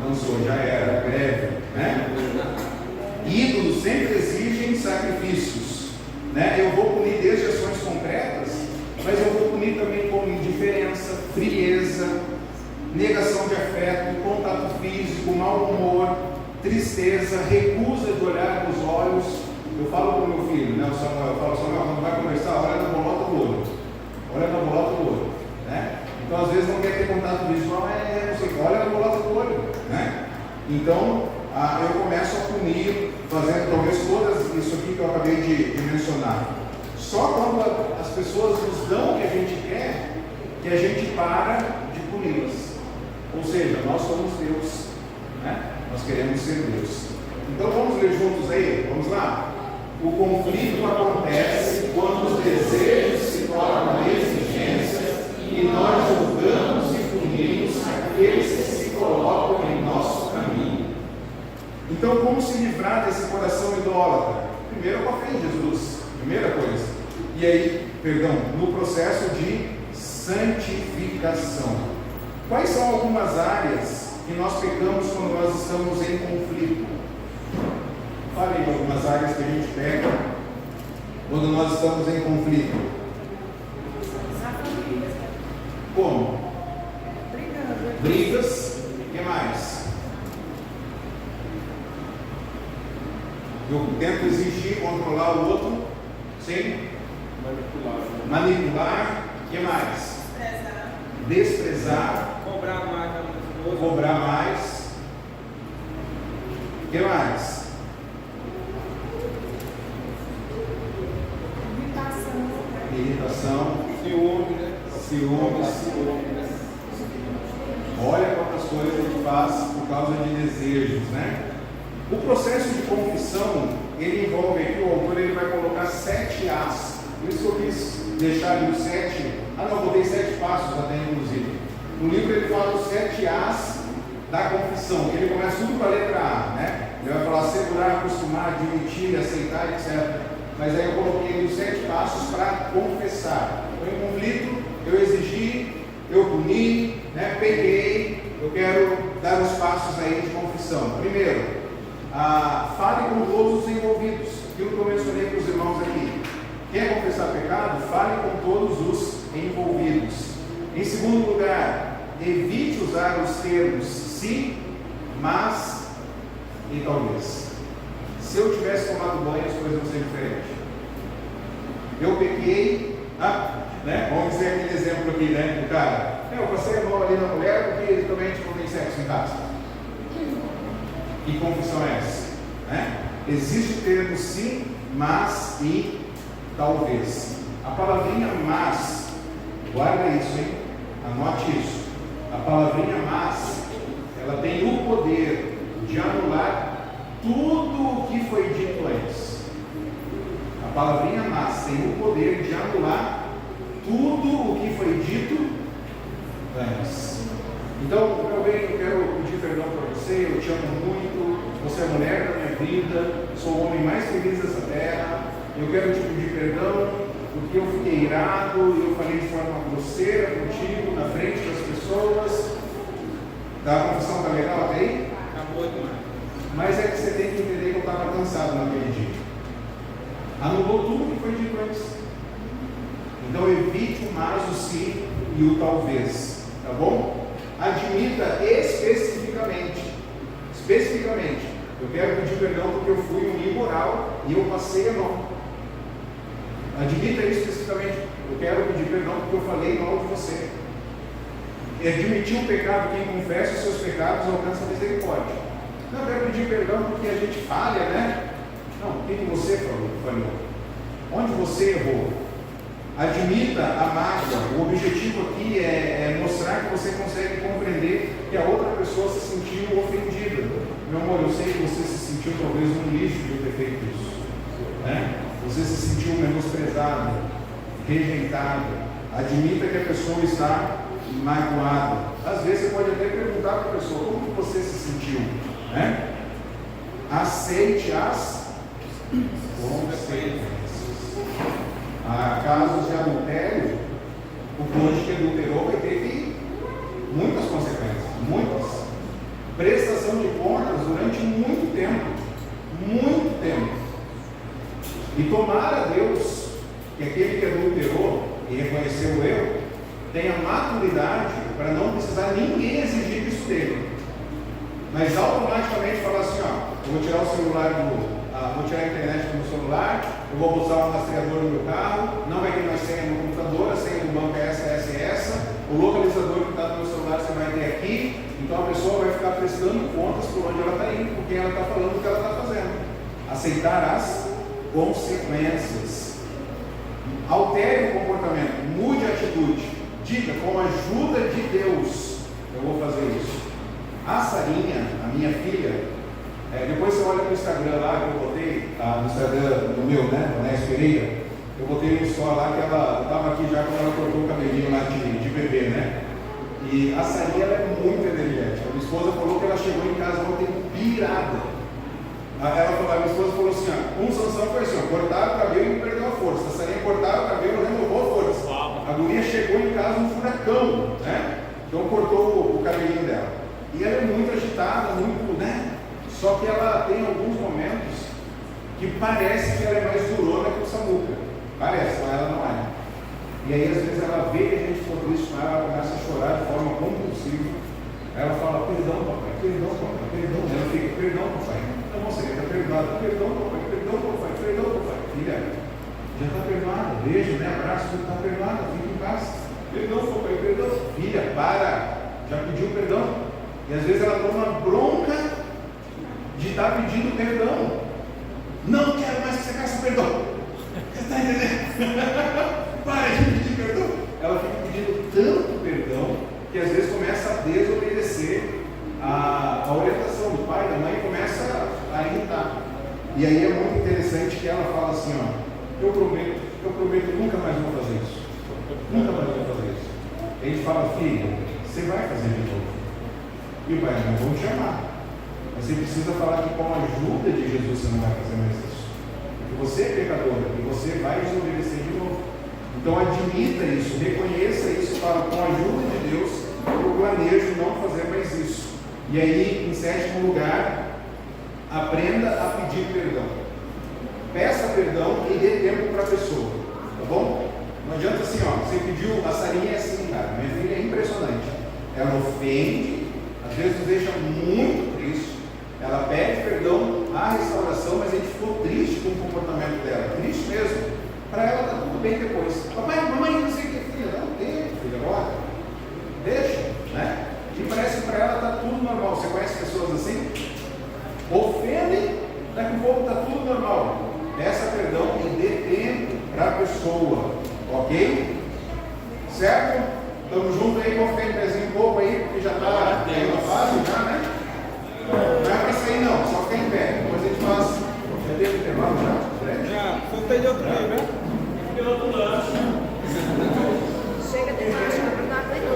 Dançou, já era, breve, né? Ídolos sempre exigem sacrifícios, né? Eu vou punir desde ações concretas, mas eu vou punir também com indiferença, frieza, negação de afeto, contato físico, mau humor, tristeza, recusa de olhar nos olhos. Eu falo para o meu filho, né, o Samuel, eu falo, Samuel, quando vai conversar, olha na bolota do olho. Olha na bolota do olho, né? Então, às vezes, não quer ter contato visual, não sei, olha na bolota do olho, né? Então, eu começo a punir, fazendo talvez todas isso aqui que eu acabei de mencionar. Só quando as pessoas nos dão o que a gente quer, que a gente para de puni-las. Ou seja, nós somos Deus, né? Nós queremos ser Deus. Então, vamos ler juntos aí? Vamos lá? O conflito acontece quando os desejos se tornam exigências e nós julgamos e punimos aqueles que se colocam em nosso caminho. Então, como se livrar desse coração idólatra? Primeiro, com a fé em Jesus, primeira coisa. E aí, no processo de santificação. Quais são algumas áreas que nós pecamos quando nós estamos em conflito? Falei algumas áreas que a gente peca quando nós estamos em conflito. Como? Brigas. O que mais? Eu tento exigir, controlar o outro. Sim? Manipular. O que mais? Desprezar. Cobrar mais. O que mais? Irritação. Ciúmes. Olha quantas coisas a gente faz por causa de desejos, né? O processo de confissão, ele envolve aqui, o autor ele vai colocar 7 As. Por isso que eu quis deixar ali os 7. Botei 7 passos até inclusive. No livro ele fala os 7 As da confissão. Ele começa tudo com a letra A, né? Ele vai falar segurar, acostumar, admitir, aceitar, etc. Mas aí eu coloquei ali os 7 passos para confessar. Estou em conflito, eu exigi, eu puni, né? Peguei, eu quero dar os passos aí de confissão. Primeiro, fale com todos os envolvidos. Aquilo que eu mencionei para os irmãos aqui. Quer confessar pecado? Fale com todos os envolvidos. Em segundo lugar, evite usar os termos se, mas e talvez. Se eu tivesse tomado banho, as coisas vão ser diferentes. Eu pequei, né? Vamos dizer aquele exemplo aqui, né? Do cara, eu passei a mão ali na mulher porque também a gente não tem sexo em casa. Que confissão é essa? Né? Existe o termo sim, mas e talvez. A palavrinha mas, guarda isso, hein? Anote isso. A palavrinha mas, ela tem o poder de anular tudo o que foi dito antes. A palavrinha mas tem o poder de anular tudo o que foi dito antes. Então, meu bem, eu quero pedir perdão para você, eu te amo muito, você é a mulher da minha vida, sou o homem mais feliz dessa terra, eu quero te pedir perdão porque eu fiquei irado, eu falei de forma grosseira contigo, na frente das pessoas. A confissão está legal até aí? Acabou demais. Mas é que você tem que entender que eu estava cansado naquele dia. Anulou tudo que foi dito antes. Então evite o mas, o sim e o talvez. Tá bom? Admita especificamente. Eu quero pedir perdão porque eu fui um imoral e eu passei a mão. Admita isso especificamente. Eu quero pedir perdão porque eu falei mal de você. Admitir o pecado, quem confessa os seus pecados alcança a misericórdia. Não, eu quero pedir perdão porque a gente falha, né? Não, o que você falhou? Onde você errou? Admita a mágoa. O objetivo aqui é mostrar que você consegue compreender que a outra pessoa se sentiu ofendida. Meu amor, eu sei que você se sentiu talvez um lixo de eu ter feito isso, né? Você se sentiu menosprezado, rejeitado. Admita que a pessoa está magoada. Às vezes você pode até perguntar para a pessoa como que você se sentiu, né? Aceite as consequências. Casos de adultério, o cônjuge que adulterou vai ter muitas consequências, muitas. Prestação de contas durante muito tempo. E tomara a Deus que aquele que adulterou e reconheceu o erro tenha maturidade para não precisar ninguém exigir isso dele. Mas automaticamente falar assim, eu vou tirar o celular vou tirar a internet do meu celular, eu vou usar um rastreador no meu carro, não vai ter mais senha no computador, a senha do banco é essa, o localizador que está no meu celular você vai ter aqui, então a pessoa vai ficar prestando contas por onde ela está indo, por quem ela está falando, o que ela está fazendo. Aceitar as consequências. Altere o comportamento, mude a atitude, diga, com a ajuda de Deus, eu vou fazer isso. A Sarinha, a minha filha, Depois você olha no Instagram lá, que eu botei, no Instagram do meu, né, Vanés Pereira, eu botei uma história lá que ela estava aqui já quando ela cortou o cabelinho lá de bebê, né? E a Sarinha, ela é muito energética. A minha esposa falou que ela chegou em casa ontem pirada. A minha esposa falou assim, ó, Sansão foi assim, ó, cortaram o cabelo e perdeu a força. A Sarinha cortaram o cabelo e renovou a força. A guria chegou em casa um furacão, né? Então cortou o cabelinho dela. E ela é muito agitada, muito, né? Só que ela tem alguns momentos que parece que ela é mais durona que o Samuca. Parece, mas ela não é. E aí às vezes ela vê que a gente for triste com ela, começa a chorar de forma compulsiva. Aí ela fala, perdão papai, perdão papai, perdão. Ela fica, perdão papai. Então você está perdoada, perdão papai, perdão papai, perdão papai. Filha, já está perdoada, beijo, né? Abraço, tudo está perdoado, fica em paz. Perdão papai, perdão. Filha, para, já pediu perdão. E às vezes ela toma bronca de estar pedindo perdão. Não quero mais que você peça perdão. Você está entendendo? Para de pedir perdão. Ela fica pedindo tanto perdão que às vezes começa a desobedecer a orientação do pai, da mãe, começa a irritar. E aí é muito interessante que ela fala assim, ó, eu prometo nunca mais vou fazer isso. Nunca mais vou fazer isso. E a gente fala, filha, você vai fazer de novo. E o pai, não vamos te chamar. Mas você precisa falar que com a ajuda de Jesus você não vai fazer mais isso. Porque você é pecadora e você vai desobedecer de novo. Então admita isso, reconheça isso, fala com a ajuda de Deus, eu planejo não fazer mais isso. E aí, em sétimo lugar, aprenda a pedir perdão. Peça perdão e dê tempo para a pessoa, tá bom? Não adianta assim, ó, você pediu, a Sarinha é assim, cara, minha filha é impressionante. Ela ofende, às vezes nos deixa muito triste. Ela pede perdão à restauração, mas a gente ficou triste com o comportamento dela, triste mesmo. Para ela está tudo bem depois. Papai, mamãe, não sei o que, filha, não tem, filha, agora. Deixa, né? E parece que para ela está tudo normal. Você conhece pessoas assim? Ofendem, daqui a pouco está tudo normal. Peça perdão e dê tempo para a pessoa, ok? Certo? Estamos juntos aí, vamos ficar em pezinho um pouco aí, porque já está na fase, já, né? Não é para sair não, só ficar em pé. Depois a gente faz. Já teve intervalo já? Já, só tem de outro dia, né? Piloto lanche. Chega de baixo, não aguenta.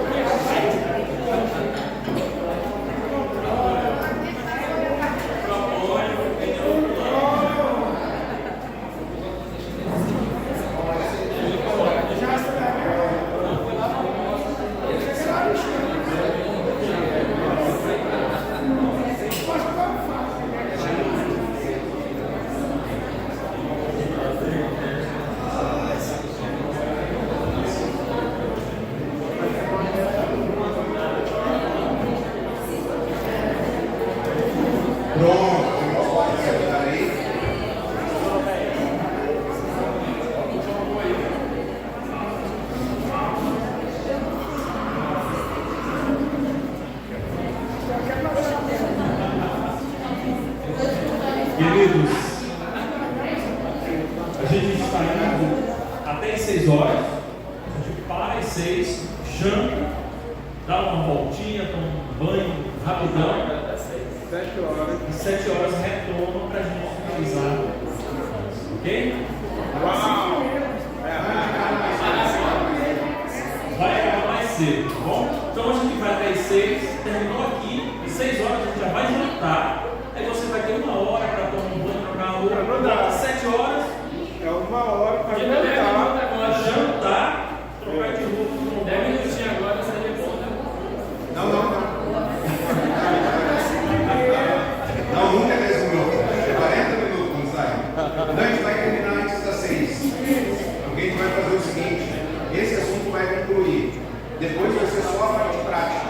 Queridos, a gente está indo até às 6 horas, a gente para às 6, janta, dá uma voltinha, toma um banho rapidão, 7 horas. às 7 horas retoma para a gente finalizar, ok? Uau! Vai acabar mais cedo, tá bom? Então a gente vai até às 6, terminou aqui, às 6 horas a gente já vai jantar. Aí você vai ter 1 hora para tomar um banho, trocar a roupa. Às 7 horas. É 1 hora para jantar, trocar de roupa. 10 minutinhos agora, você vai bom, né? Não. Não, nunca é 10 minutos. É 40 minutos quando sai. Não, a gente vai terminar antes das 6. Porque a gente vai fazer o seguinte: esse assunto vai concluir. Depois vai ser só a parte prática.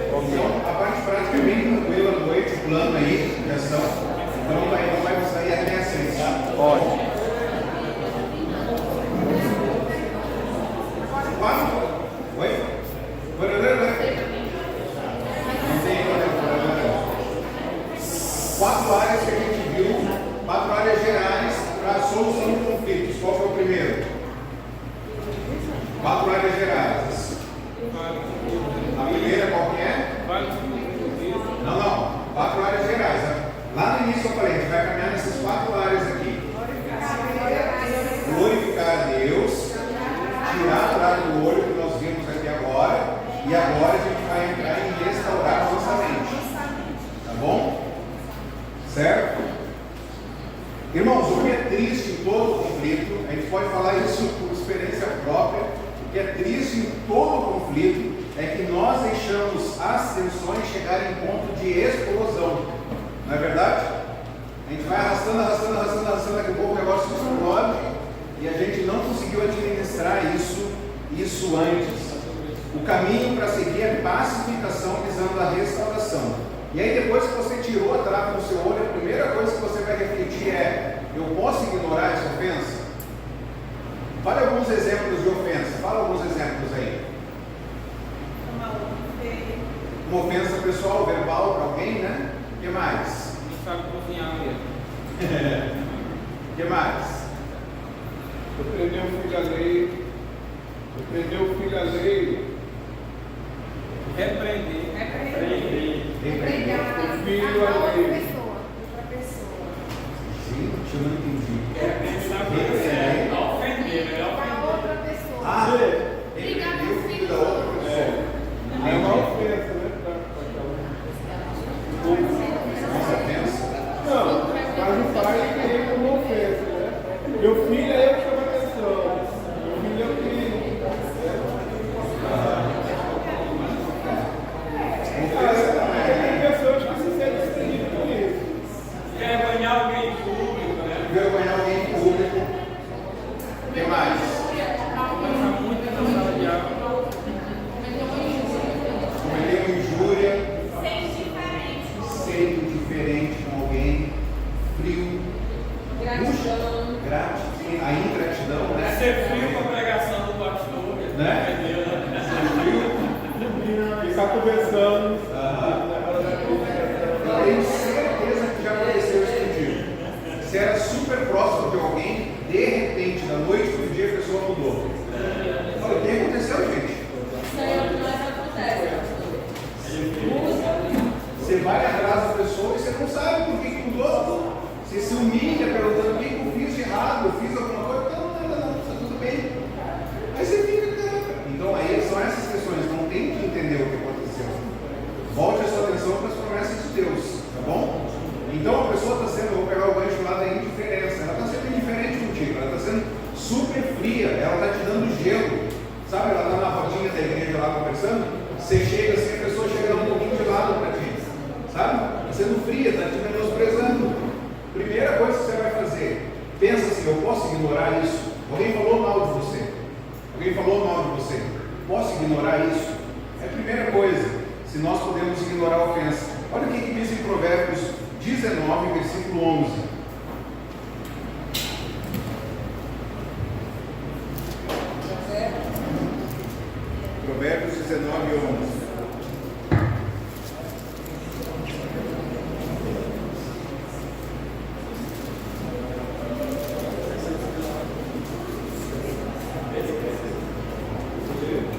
Então, a parte prática é bem tranquila à noite, o plano aí, de ação. Então, não vai sair até às 6. Pode. Oi? Não tem problema. 4 áreas que a gente viu, 4 áreas gerais para a solução de conflitos. Qual foi o primeiro? 4 áreas gerais. A primeira qual que é? Não. 4 áreas gerais. Lá no início eu falei, a gente vai caminhar nessas 4 áreas aqui. Glorificar a Deus, tirar o lado do olho que nós vimos aqui agora, e agora a gente vai entrar em restaurar a nossa mente. Tá bom? Certo? Irmãos, o que é triste em todo conflito, a gente pode falar isso por experiência própria, o que é triste em todo conflito é que nós deixamos as tensões chegarem em ponto de explosão. Não é verdade? A gente vai arrastando, daqui a pouco o negócio explode e a gente não conseguiu administrar isso antes. O caminho para seguir é pacificação visando a restauração. E aí depois que você tirou a trava do seu olho, a primeira coisa que você vai refletir é: eu posso ignorar essa ofensa? Fale alguns exemplos de ofensa. Fala alguns exemplos aí. Uma ofensa pessoal, verbal para alguém, né? O que mais? Não sabe cozinhar mesmo. O que mais? Prender o filho alheio. Repreender. Repreender. O filho alheio. Outra pessoa. Gente, eu não entendi. É ofender, melhor Para outra pessoa. Ah, Brigar com repreender o o filho filho da do outra outro. pessoa. É uma ofensa, né? Nossa, ofensa. Não, mas o pai tem como ofensa, né? Meu filho é eu que chamo atenção. Meu filho é o filho. Tem pessoas que se sentem ofendidas com isso. envergonhar alguém em público, né? Envergonhar alguém em público. O que mais? Passar muito na sala de aula. Cometer uma injúria. Ser diferente com alguém. Frio. Gratidão. A ingratidão, né? Ser frio com a pregação do pastor, Né? entendeu? Ficar conversando. Eu tenho certeza que já aconteceu isso contigo. Você era super próximo de alguém, de repente, da noite para o dia, a pessoa mudou. Olha, o que aconteceu, gente? Isso aí é o que mais acontece. Você vai atrás da pessoa e você não sabe por que mudou. Você se humilha perguntando o que eu fiz de errado, eu fiz alguma coisa. Não, está tudo bem. Aí você fica. Então, aí são essas questões, não tem que entender o que aconteceu. Volte a sua atenção para as promessas de Deus, tá bom? Então, a pessoa está sendo, eu vou pegar o gancho lá da indiferença, ela está sendo indiferente contigo, ela está sendo super fria, ela está te dando gelo. Sabe, ela está na rodinha da igreja lá conversando, você chega assim, a pessoa chega um pouquinho de lado para ti, sabe? Está sendo fria, está te menosprezando. Primeira coisa que você vai fazer, pensa assim: eu posso ignorar isso? Alguém falou mal de você? Alguém falou mal de você? Posso ignorar isso? É a primeira coisa, se nós podemos ignorar a ofensa. Olha o que diz em Provérbios 19, versículo 11. Provérbios 19, 11.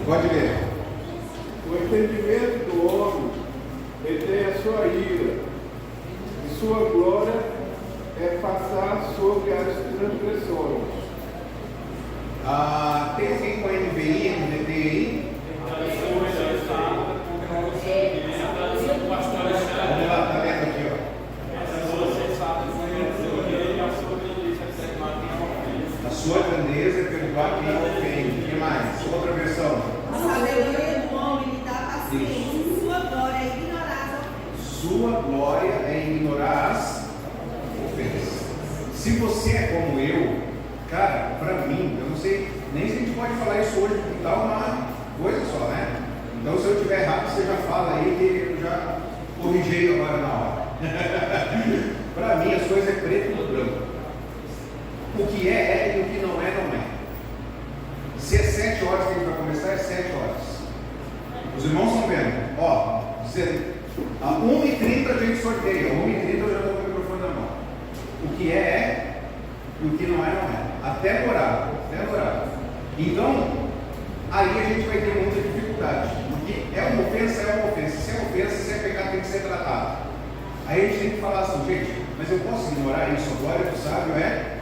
Pode ler. O entendimento do homem, ele tem a sua ira, e sua glória é passar sobre as transgressões. Tem alguém com a NVI, NVT aí? Vamos lá, tá vendo aqui, ó. A sua grandeza é perdoar quem ofende. O que mais? Outra versão. A sabedoria do homem lhe dá paciência, sua glória é ignorar as ofensas. Sua glória é ignorar as ofensas. Se você é como eu, cara, pra mim, eu não sei nem se a gente pode falar isso hoje, porque dá uma coisa só, né? Então, se eu estiver errado, você já fala aí que eu já corrigi agora na hora. Pra mim, as coisas é preto no branco. O que é e o que não é, não é. Se é 7 horas que a gente vai começar, é 7 horas. Os irmãos estão vendo, ó, a 1h30 a gente sorteia, 1h30 eu já estou com o microfone na mão. O que é e o que não é, não é. Até no horário. Então, aí a gente vai ter muita dificuldade. Porque é uma ofensa, Se é ofensa, se é pecado, tem que ser tratado. Aí a gente tem que falar assim, gente, mas eu posso ignorar isso? A glória do sábio é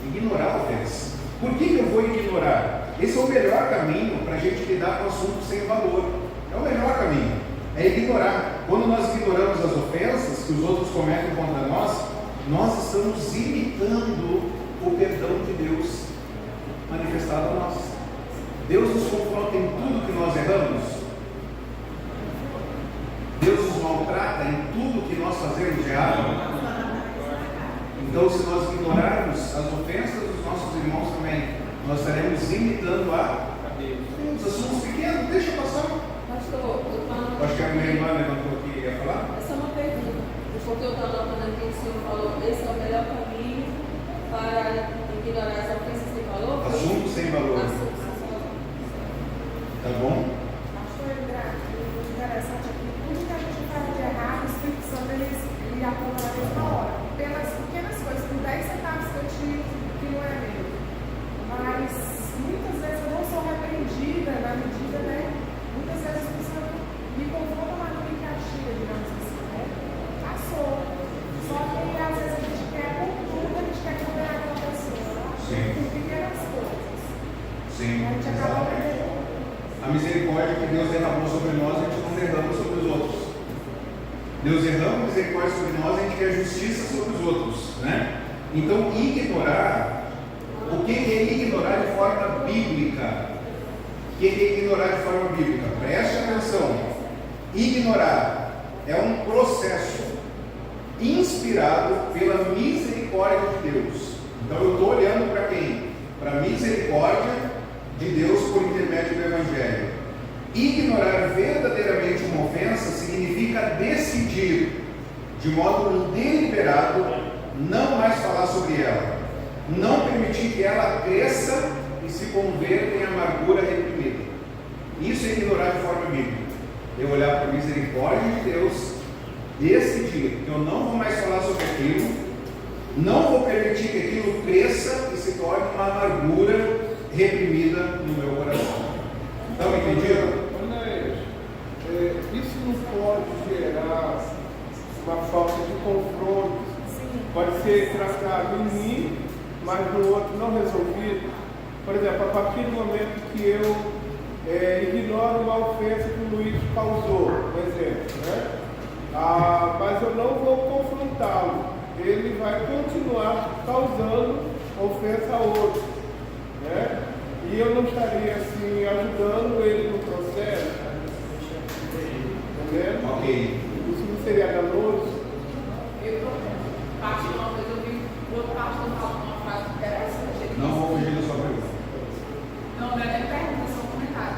ignorar a ofensa. Por que eu vou ignorar? Esse é o melhor caminho para a gente lidar com assuntos sem valor. É o melhor caminho, é ignorar. Quando nós ignoramos as ofensas que os outros cometem contra nós estamos imitando o perdão de Deus manifestado a nós. Deus nos confronta em tudo que nós erramos. Deus nos maltrata em tudo que nós fazemos de errado. Então, se nós ignorarmos as ofensas dos nossos irmãos também, nós estaremos imitando a Deus. Assuntos pequenos, deixa passar. Pastor, eu falo. Acho que a minha irmã levantou aqui e ia falar. Essa é uma pergunta. Porque eu estou anotando aqui que o senhor falou, esse é o melhor caminho para ignorar as ofensas sem valor? Assuntos sem valor. Assuntos sem valor. Tá bom? Pastor, interessante aqui, tudo que a gente faz de errado, o Espírito Santo ele aponta na mesma hora. Pelas pequenas coisas, por 10 centavos que eu tiro, que não é meu. Mas muitas vezes eu não sou repreendida na medida, né? Muitas vezes o Espírito Santo me confronta, mas não me castiga, digamos assim, né? Passou. Só que às vezes a gente quer por tudo, a gente quer condenar aquela pessoa. Sim. Por pequenas coisas. Sim. A gente acaba perdendo. A misericórdia que Deus derramou sobre nós, a gente não derrama sobre os outros. Deus derrama misericórdia sobre nós, a gente quer justiça sobre os outros, né? Então, ignorar, o que é ignorar de forma bíblica? O que é ignorar de forma bíblica? Preste atenção. Ignorar é um processo inspirado pela misericórdia de Deus. Então, eu estou olhando para quem? Para a misericórdia de Deus por intermédio do Evangelho. Ignorar verdadeiramente uma ofensa significa decidir, de modo deliberado, não mais falar sobre ela, não permitir que ela cresça e se converta em amargura reprimida. Isso é ignorar de forma bíblica. Eu olhar para a misericórdia de Deus, decidir que eu não vou mais falar sobre aquilo, não vou permitir que aquilo cresça e se torne uma amargura reprimida no meu coração. Estão entendido? Isso não pode gerar uma falta de confronto. Pode ser tratado em mim, mas no outro não resolvido. Por exemplo, a partir do momento que eu ignoro uma ofensa que o Luiz causou, por exemplo, né? Mas eu não vou confrontá-lo. Ele vai continuar causando ofensa a outro, né? E eu não estaria assim ajudando ele no processo. Entendeu? Ok. Isso não seria danoso? Eu, particularmente, eu vi outro pastor falando uma frase interessante. Não vou fugir da sua pergunta. Não, não é pergunta, é só um comentário.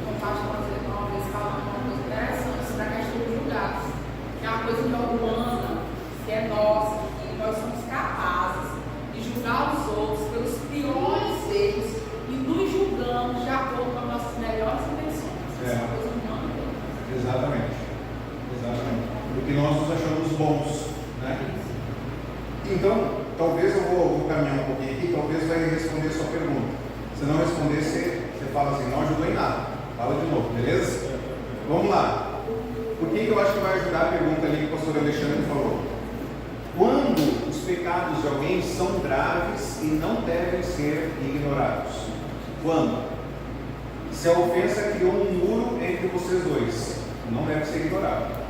O pastor uma vez falando uma coisa interessante sobre a questão dos julgados. Que é uma coisa que é humana, que é nossa, que nós somos capazes de julgar os outros pelos piores erros e nos julgamos de acordo com as nossas melhores intenções. Isso é uma coisa humana. Exatamente. Porque nós nos achamos bons, né? Então, talvez eu vou caminhar um pouquinho aqui, talvez vai responder a sua pergunta. Se não responder, você fala assim, não ajudou em nada. Fala de novo, beleza? Vamos lá. Por que eu acho que vai ajudar a pergunta ali que o pastor Alexandre falou? Quando os pecados de alguém são graves e não devem ser ignorados? Quando? Se a ofensa criou um muro entre vocês dois, não deve ser ignorado.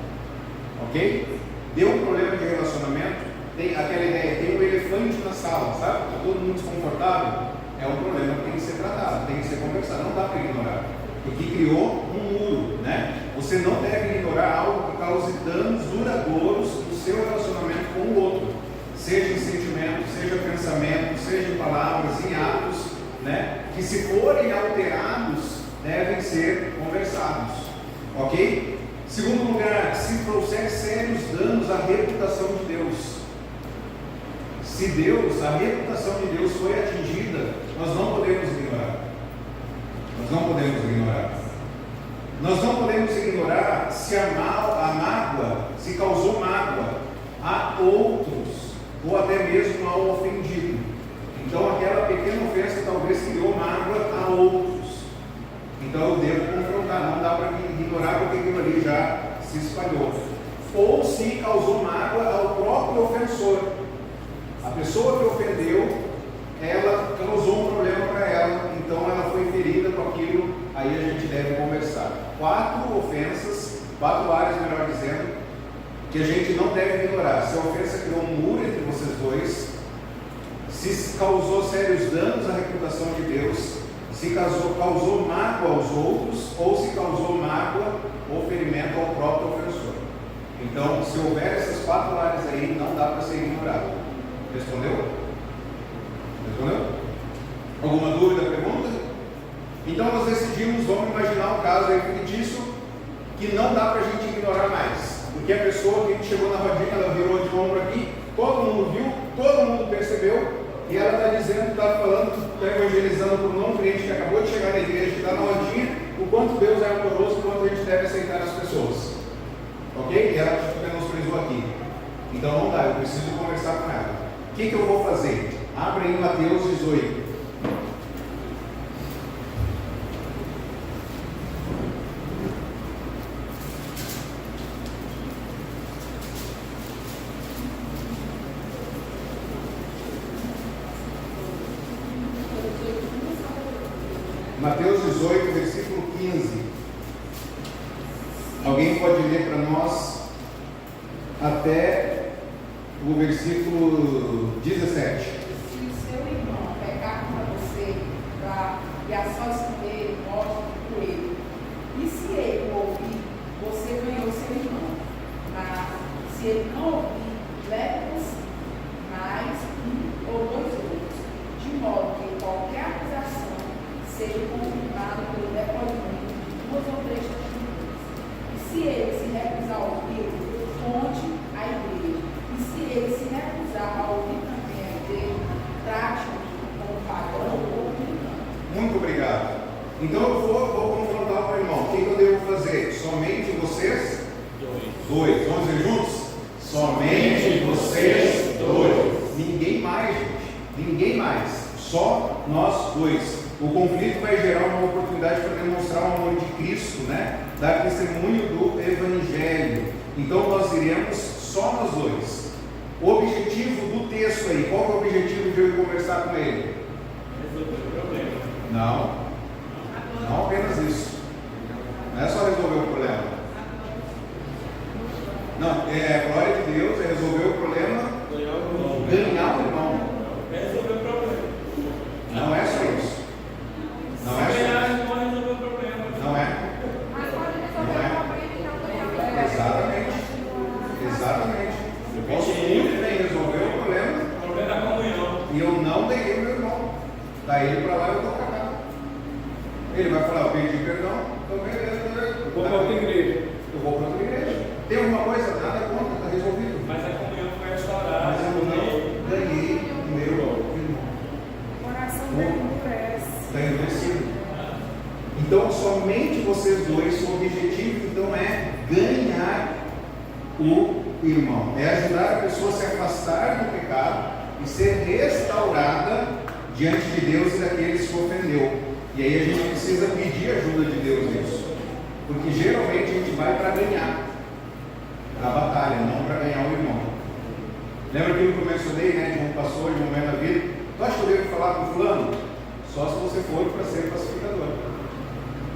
Ok? Deu um problema de relacionamento, tem aquela ideia, tem um elefante na sala, sabe? Está todo mundo desconfortável. É um problema que tem que ser tratado, tem que ser conversado, não dá para ignorar. Porque criou um muro, né? Você não deve ignorar algo que cause danos duradouros no seu relacionamento com o outro. Seja em sentimento, seja em pensamento, seja em palavras, em atos, né? Que se forem alterados, devem ser conversados. Ok? Segundo lugar, se trouxer sérios danos à reputação de Deus. Se a reputação de Deus foi atingida, nós não podemos ignorar. Nós não podemos ignorar se a mágoa, se causou mágoa a outros, ou até mesmo ao ofendido. Então aquela pequena ofensa talvez criou mágoa a outros. Então eu devo confrontar, não dá para ignorar porque aquilo ali já se espalhou. Ou se causou mágoa ao próprio ofensor. A pessoa que ofendeu, ela causou um problema para ela, então ela foi ferida com aquilo, aí a gente deve conversar. 4 ofensas, 4 áreas, melhor dizendo, que a gente não deve ignorar. Se a ofensa criou um muro entre vocês dois, se causou sérios danos à reputação de Deus, se causou mágoa aos outros, ou se causou mágoa ou ferimento ao próprio ofensor. Então, se houver essas 4 áreas aí, não dá para ser ignorado. Respondeu? Respondeu? Alguma dúvida, pergunta? Então nós decidimos, vamos imaginar um caso aí fictício, que não dá para a gente ignorar mais. Porque a pessoa que chegou na rodinha, ela virou de ombro aqui, todo mundo viu, todo mundo percebeu, e ela está dizendo, está falando, está evangelizando para um não crente que acabou de chegar na igreja, que está na rodinha, o quanto Deus é amoroso, o quanto a gente deve aceitar as pessoas. Ok? E ela menosprezou aqui. Então não dá, eu preciso conversar com ela. O que eu vou fazer? Abre aí Mateus 18. Mateus 18, versículo 15. Alguém pode ler para nós até o versículo 17. Se o seu irmão pecar contra você e a sós com ele, mostre com ele. E se ele ouvir, você ganhou seu irmão. Mas se ele não ouvir, leve consigo mais 1 ou 2 outros, de modo que qualquer acusação seja confirmada pelo depoimento de 2 ou 3 testemunhas. E se ele se recusar a ouvir, conte à igreja. E se ele se recusar a ouvir também a igreja, trate-o como pagão ou publicano. Muito obrigado. Então eu vou confrontar o meu irmão. O que eu devo fazer? Somente vocês? 2. Vamos ver juntos? Somente vocês 2. Ninguém mais, gente. Ninguém mais. Só nós 2. O conflito vai gerar uma oportunidade para demonstrar o amor de Cristo, né? Dar testemunho do Evangelho. Então nós iremos só nós 2. O objetivo do texto aí, qual é o objetivo de eu conversar com ele? Resolver o problema. Não apenas isso. Não é só resolver o problema. Não, glória de Deus é resolver o problema, ganhar o irmão. É resolver o problema. Não é só isso. Não é só isso. Não resolver o problema. Não é. Mas pode resolver o problema e não ganhar o problema. Exatamente. Eu posso muito bem resolver o problema O problema é da comunhão. e eu não ganhei meu irmão. Tá ele para lá e eu estou para cá. Ele vai falar, eu pedi perdão, então beleza. Vou para outra igreja. Eu vou para outra igreja. Tem alguma coisa? Nada contra, está resolvido. Mas a comunhão foi restaurada. Mas eu não ganhei o meu irmão. O coração dele endurece. Está endurecido. Então, somente vocês 2, o objetivo então é ganhar o irmão. É ajudar a pessoa a se afastar do pecado e ser restaurada diante de Deus e daqueles que ofendeu. E aí a gente precisa pedir ajuda de Deus nisso. Porque geralmente a gente vai para ganhar a batalha, não para ganhar o irmão. Lembra aquilo que eu mencionei, né, de um pastor de um momento da vida? Tu acha que eu devo falar com fulano? Só se você for para ser pacificador.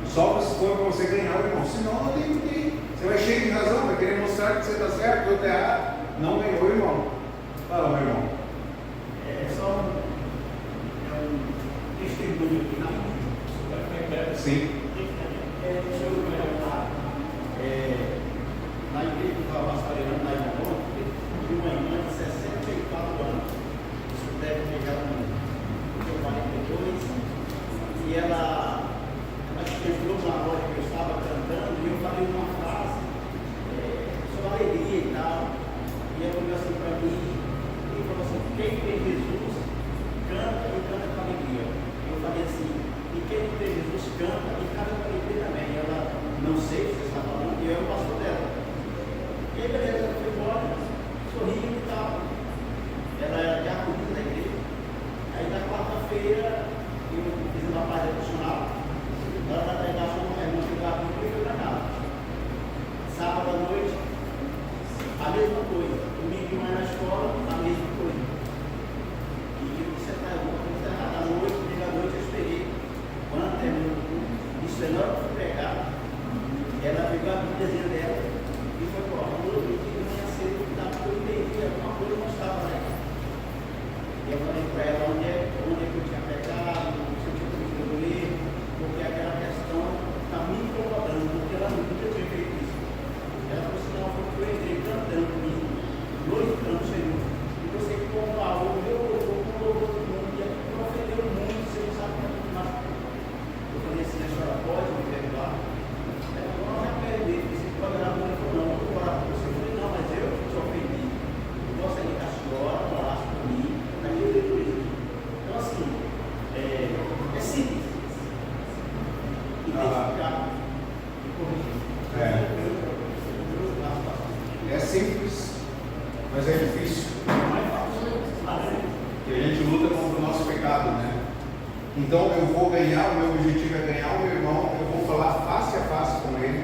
Só se for para você ganhar o irmão. Senão não tem ninguém. Você vai cheio de razão, vai querer mostrar que você está certo, que eu estou errado. Não ganhou o irmão. Fala, meu irmão. É só um testemunho final. Sim. Deixa eu perguntar. Na igreja que eu estava pastoreando lá em Monte, de uma irmã de 64 anos. Isso deve pegar no 42. E ela entrou na hora que eu estava cantando e eu falei uma frase sobre alegria e tal. E ela olhou assim para mim e falou assim: quem tem Jesus canta e canta com alegria. Eu falei assim: e quem tem Jesus canta e canta com alegria também. E ela, não sei o que você está falando, e eu é o pastor dela. E aí, beleza, ela foi embora. a mesma coisa. O menino vai na escola, a mesma coisa. E você está à noite, chega à noite, eu esperei. Quando terminou o culto, isso é na hora que eu fui pregar, ela pegou a Bíblia dela e foi para o rua e que não ia ser o que estava, porque eu entendi, alguma coisa não estava lá. E eu falei para ela onde é que eu tinha pecado, se eu tinha cometido erro, porque aquela questão está me incomodando, porque ela nunca tinha feito isso. Ela falou assim, não, foi que eu entrei cantando comigo, glorificando o Senhor. E você que comparou o meu louvor com o louvor do mundo, e aquilo não ofendeu o mundo, você não sabe como é que machucou. Eu falei assim, a senhora pode me perdoar? Ela falou, não, já perdoei, você pode orar por mim? Eu falei, não, eu vou orar por você. Eu falei, não, mas eu te ofendi. Eu gostaria que a senhora orasse por mim, para que eu dê por isso. Então, assim, é simples. Identificar e corrigir. É simples, mas é difícil. E a gente luta contra o nosso pecado, né? Então eu vou ganhar, o meu objetivo é ganhar o meu irmão, eu vou falar face a face com ele,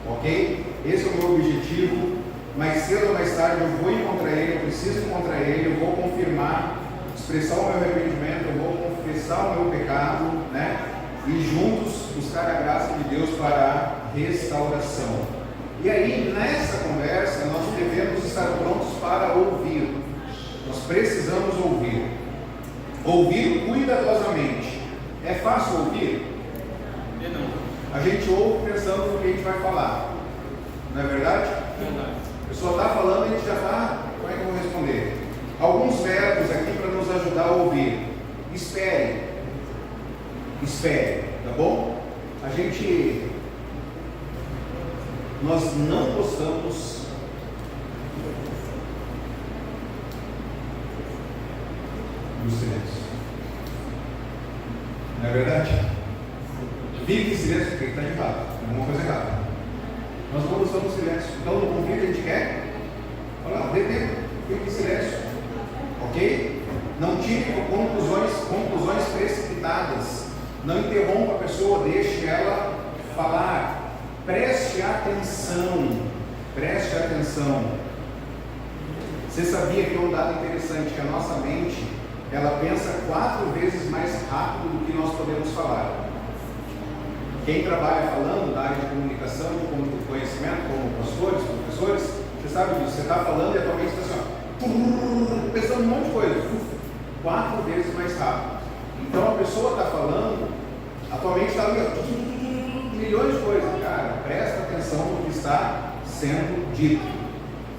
ok? Esse é o meu objetivo. Mais cedo ou mais tarde eu vou encontrar ele, eu preciso encontrar ele, eu vou confirmar, expressar o meu arrependimento, eu vou confessar o meu pecado, né? E juntos buscar a graça de Deus para a restauração. E aí, nessa conversa, nós devemos estar prontos para ouvir. Nós precisamos ouvir. Ouvir cuidadosamente. É fácil ouvir? Não. A gente ouve pensando no que a gente vai falar. Não é verdade? Verdade. A pessoa está falando e a gente já está. Como é que eu vou responder? Alguns verbos aqui para nos ajudar a ouvir. Espere. Espere, tá bom? Nós não gostamos do silêncio. Não é verdade? Fique em silêncio porque está errado. Alguma coisa errada. Nós não gostamos do silêncio. Então, no conflito, a gente quer falar, dê tempo, fique em silêncio. Ok? Não tire conclusões precipitadas. Não interrompa a pessoa, deixe ela falar. Preste atenção. Preste atenção. Você sabia que é um dado interessante, que a nossa mente, ela pensa 4 vezes mais rápido do que nós podemos falar. Quem trabalha falando da área de comunicação, de conhecimento, como pastores, professores, você sabe disso. Você está falando e a tua mente está assim, ó, pensando um monte de coisa. 4 vezes mais rápido. Então a pessoa está falando, a tua mente está ali, ó, milhões de coisas. Cara, presta atenção no que está sendo dito.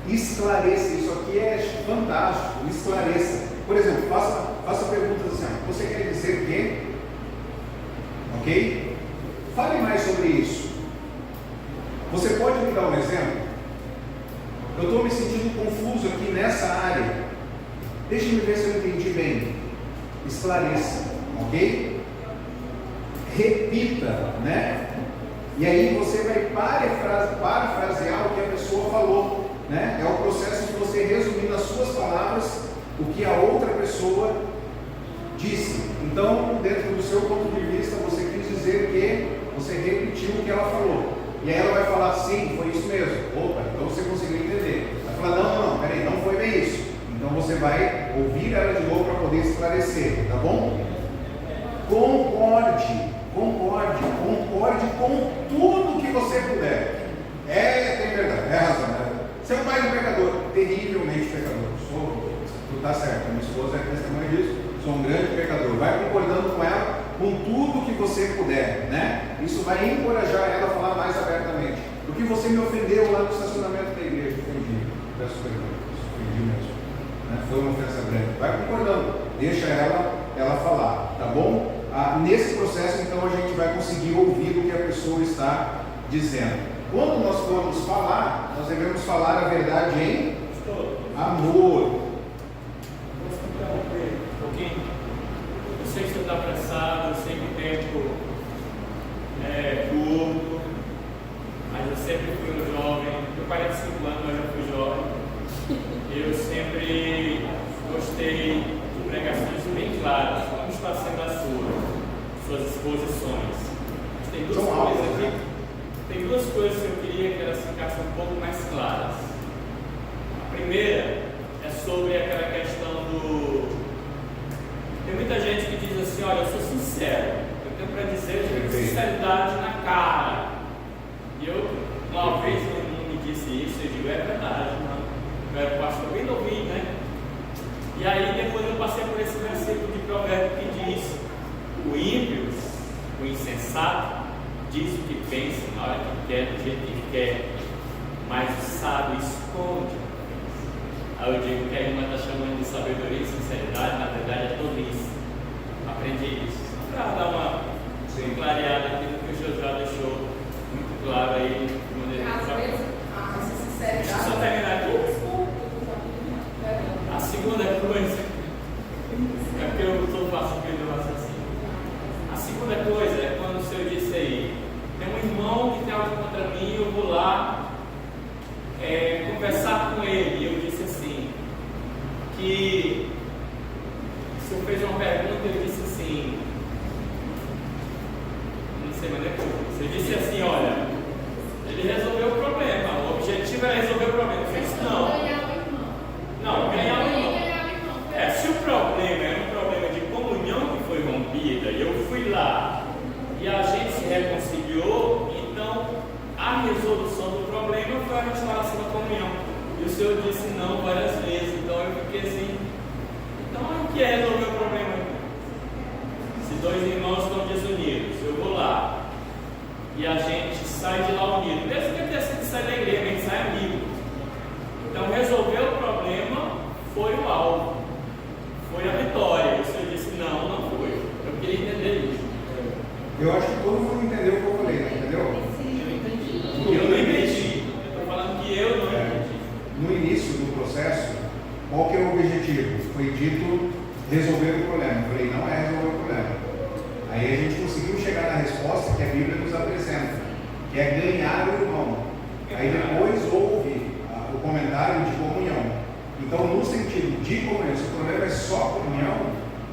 Esclareça. Isso aqui é fantástico. Esclareça. Por exemplo, faça perguntas assim, ó, você quer dizer que? Ok? Fale mais sobre isso. Você pode me dar um exemplo? Eu estou me sentindo confuso aqui nessa área. Deixe-me ver se eu entendi bem. Esclareça, ok? Repita, né? E aí você vai parafrasear o que a pessoa falou, né? É o processo de você resumir nas suas palavras o que a outra pessoa disse. Então, dentro do seu ponto de vista, você quis dizer que você repetiu o que ela falou. E aí ela vai falar, sim, foi isso mesmo. Opa, então você conseguiu entender. Vai falar, não, peraí, não foi bem isso. Então você vai ouvir ela de novo para poder esclarecer, tá bom? Concorde com tudo que você puder. Tem verdade, é razão. Você é um pai de um pecador, terrivelmente pecador. Tu tá certo, minha esposa é testemunha disso. Sou um grande pecador. Vai concordando com ela com tudo que você puder, né? Isso vai encorajar ela a falar mais abertamente. Porque você me ofendeu lá no estacionamento da igreja. Ofendi. Peço perdão. Ofendi mesmo. Né? Foi uma ofensa grande. Vai concordando. Deixa ela falar, tá bom? Nesse processo, então, a gente vai conseguir ouvir o que a pessoa está dizendo. Quando nós formos falar, nós devemos falar a verdade em amor. Posso interromper um pouquinho? Eu sei que você está apressado, eu sei que o tempo é curto, mas eu sempre fui um jovem, tenho 45 anos, mas já fui jovem. Eu sempre gostei de pregações bem claras, como está sendo a suas exposições. Tem duas coisas aqui. Tem duas coisas que eu queria que elas ficassem um pouco mais claras. sinceridade na cara. E eu, uma vez, um irmão me disse isso, eu digo, é verdade, não. Eu era pastor bem novinho, né? E aí depois eu passei por esse versículo de provérbio que diz: o ímpio, o insensato, diz o que pensa na hora que quer, do jeito que quer, mas o sábio esconde. Aí eu digo que a irmã está chamando de sabedoria e sinceridade, na verdade é tolice. Aprendi isso. Para dar uma clareada aqui no que o Senhor já deixou muito claro aí. Às vezes, essa sinceridade. Deixa eu só terminar aqui. A segunda coisa, é porque eu estou passando pelo raciocínio. A segunda coisa é quando o Senhor disse aí: tem um irmão que tem algo contra mim, eu vou lá conversar com ele. E eu disse assim: que o Senhor fez uma pergunta, eu disse assim, não sei mais nem como. Você disse assim: olha, ele resolveu o problema, o objetivo era resolver o problema. Eu disse: não, ganhar o irmão. Se o problema era um problema de comunhão que foi rompida, e eu fui lá e a gente se reconciliou, então a resolução do problema foi a restauração da comunhão. E o Senhor disse não várias vezes, então eu fiquei assim. Então o que é resolver o problema? Se dois irmãos estão desunidos, eu vou lá e a gente sai de lá unido, mesmo que tenha sido sair da igreja, a gente sai amigo. Então resolver o problema foi o alvo, foi a vitória. O Senhor disse não, não foi. Eu queria entender isso. Eu acho que todo mundo entendeu o que eu falei, entendeu? Eu não entendi. Eu estou falando que eu não entendi. No início do processo, qual que é o objetivo? Foi dito resolver o problema. Eu falei, não é resolver o problema. Aí a gente conseguiu chegar na resposta que a Bíblia nos apresenta, que é ganhar o irmão. Aí depois houve o comentário de comunhão. Então, no sentido de comunhão, se o problema é só comunhão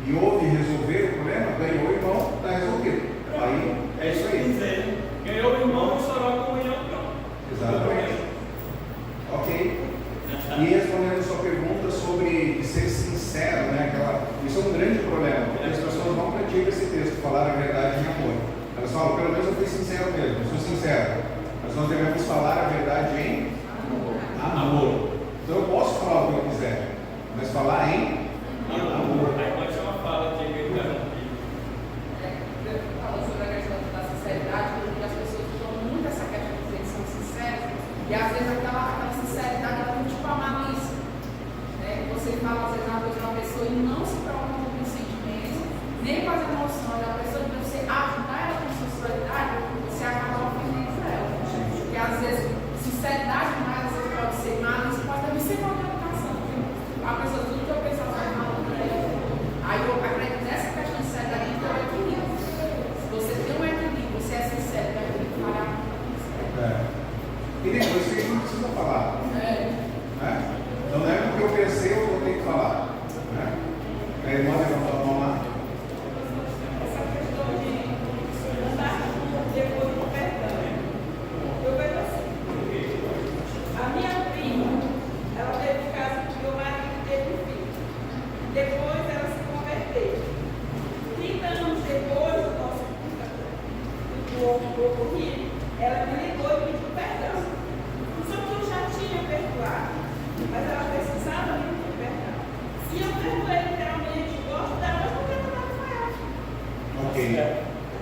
e houve resolver o problema, ganhou o irmão, está resolvido. Aí é isso aí. Ganhou o irmão, restaurou a comunhão, pronto. Exatamente. Ok. E respondendo a sua pergunta sobre ser sincero, né? Isso é um grande problema, porque as pessoas não praticam esse texto, falar a verdade em amor. Elas falam, pelo menos eu fui sincero mesmo, eu sou sincero. Mas nós devemos falar a verdade em amor. Então eu posso falar o que eu quiser, mas falar em amor. Aí pode ser uma fala que eu interrompi. Falando sobre a questão da sinceridade, porque as pessoas usam muito essa questão de dizer que são sinceros, e às vezes aquela sinceridade é tipo a malícia. Né? Você fala às vezes uma coisa para uma pessoa e não se preocupa com os sentimentos, nem com as emoções da pessoa, de você ajudar ela com sensualidade, você acaba ofendendo ela. Porque às vezes sinceridade demais, às vezes pode ser malícia, pode também ser uma educação. A pessoa, tudo que eu penso, ela vai mal para ela. Aí eu acredito nessa questão de sinceridade, então é equilíbrio. Se você tem um equilíbrio, você é sincero, vai ter que falar com sinceridade. E tem coisas que a gente não precisa falar. Né? Então não é porque eu pensei eu vou ter que falar. Né? A irmã levantou a mão lá. Essa questão de andar depois do perdão. Eu vejo assim. A minha prima, ela teve um caso que meu marido teve um filho. Depois ela se converteu. 30 anos depois do nosso ocorrido, ela me ligou e pediu perdão. Só que eu já tinha perdoado, mas ela precisava me pedir perdão. E eu perdoei literalmente, gosto dela, mas não quero nada com ela. Ok.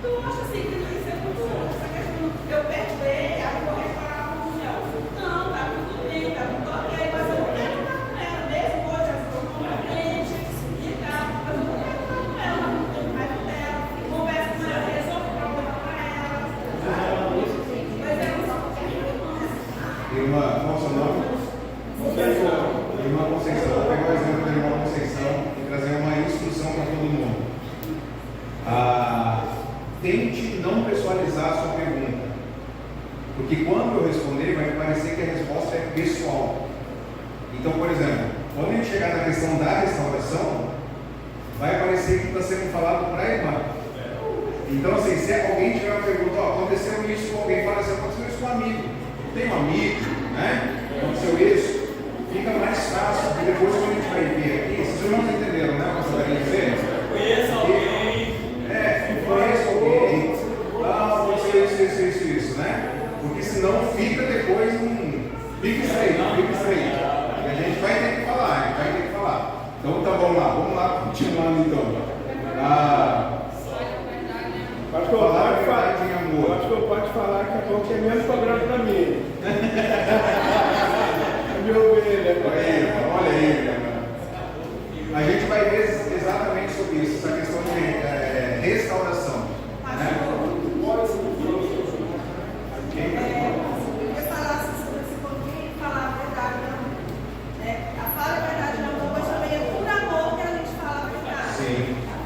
Tu acha assim que isso é muito bom? Essa questão, eu perdoei, aí vou reparar a comunhão. Não, tá tudo bem, tá tudo ok, mas eu não quero nada com ela. Mesmo hoje ela ficou competente e tal, mas eu não quero nada com ela, não tenho raiva dela. Converso com ela, resolvo o problema pra ela. Mas eu só quero Irmã, qual é o seu nome? Irmã Conceição. Vou pegar o exemplo da irmã Conceição e trazer uma instrução para todo mundo. Tente não pessoalizar a sua pergunta. Porque quando eu responder, vai parecer que a resposta é pessoal. Então, por exemplo, quando a gente chegar na questão da restauração, vai parecer que está sendo falado para a irmã. Então, assim, se alguém tiver uma pergunta, aconteceu isso com alguém, fala assim, aconteceu isso com um amigo. Tem um amigo, né? Aconteceu isso. Fica mais fácil, porque depois quando a gente vai ver aqui, vocês não entenderam, né? O que eu quero dizer? Conheça alguém. Conheça alguém. estreito. E a gente vai ter que falar, Então tá, vamos lá, continuando então. Pastor, pode falar que a pouco é mesmo programa para mim. Minha ovelha. Olha aí, a gente vai ver exatamente sobre isso, essa questão de restauração. Né? Eu falasse sobre esse pouquinho e falar a verdade, a fala a verdade no amor, mas também é por amor que a gente fala a verdade. Sim.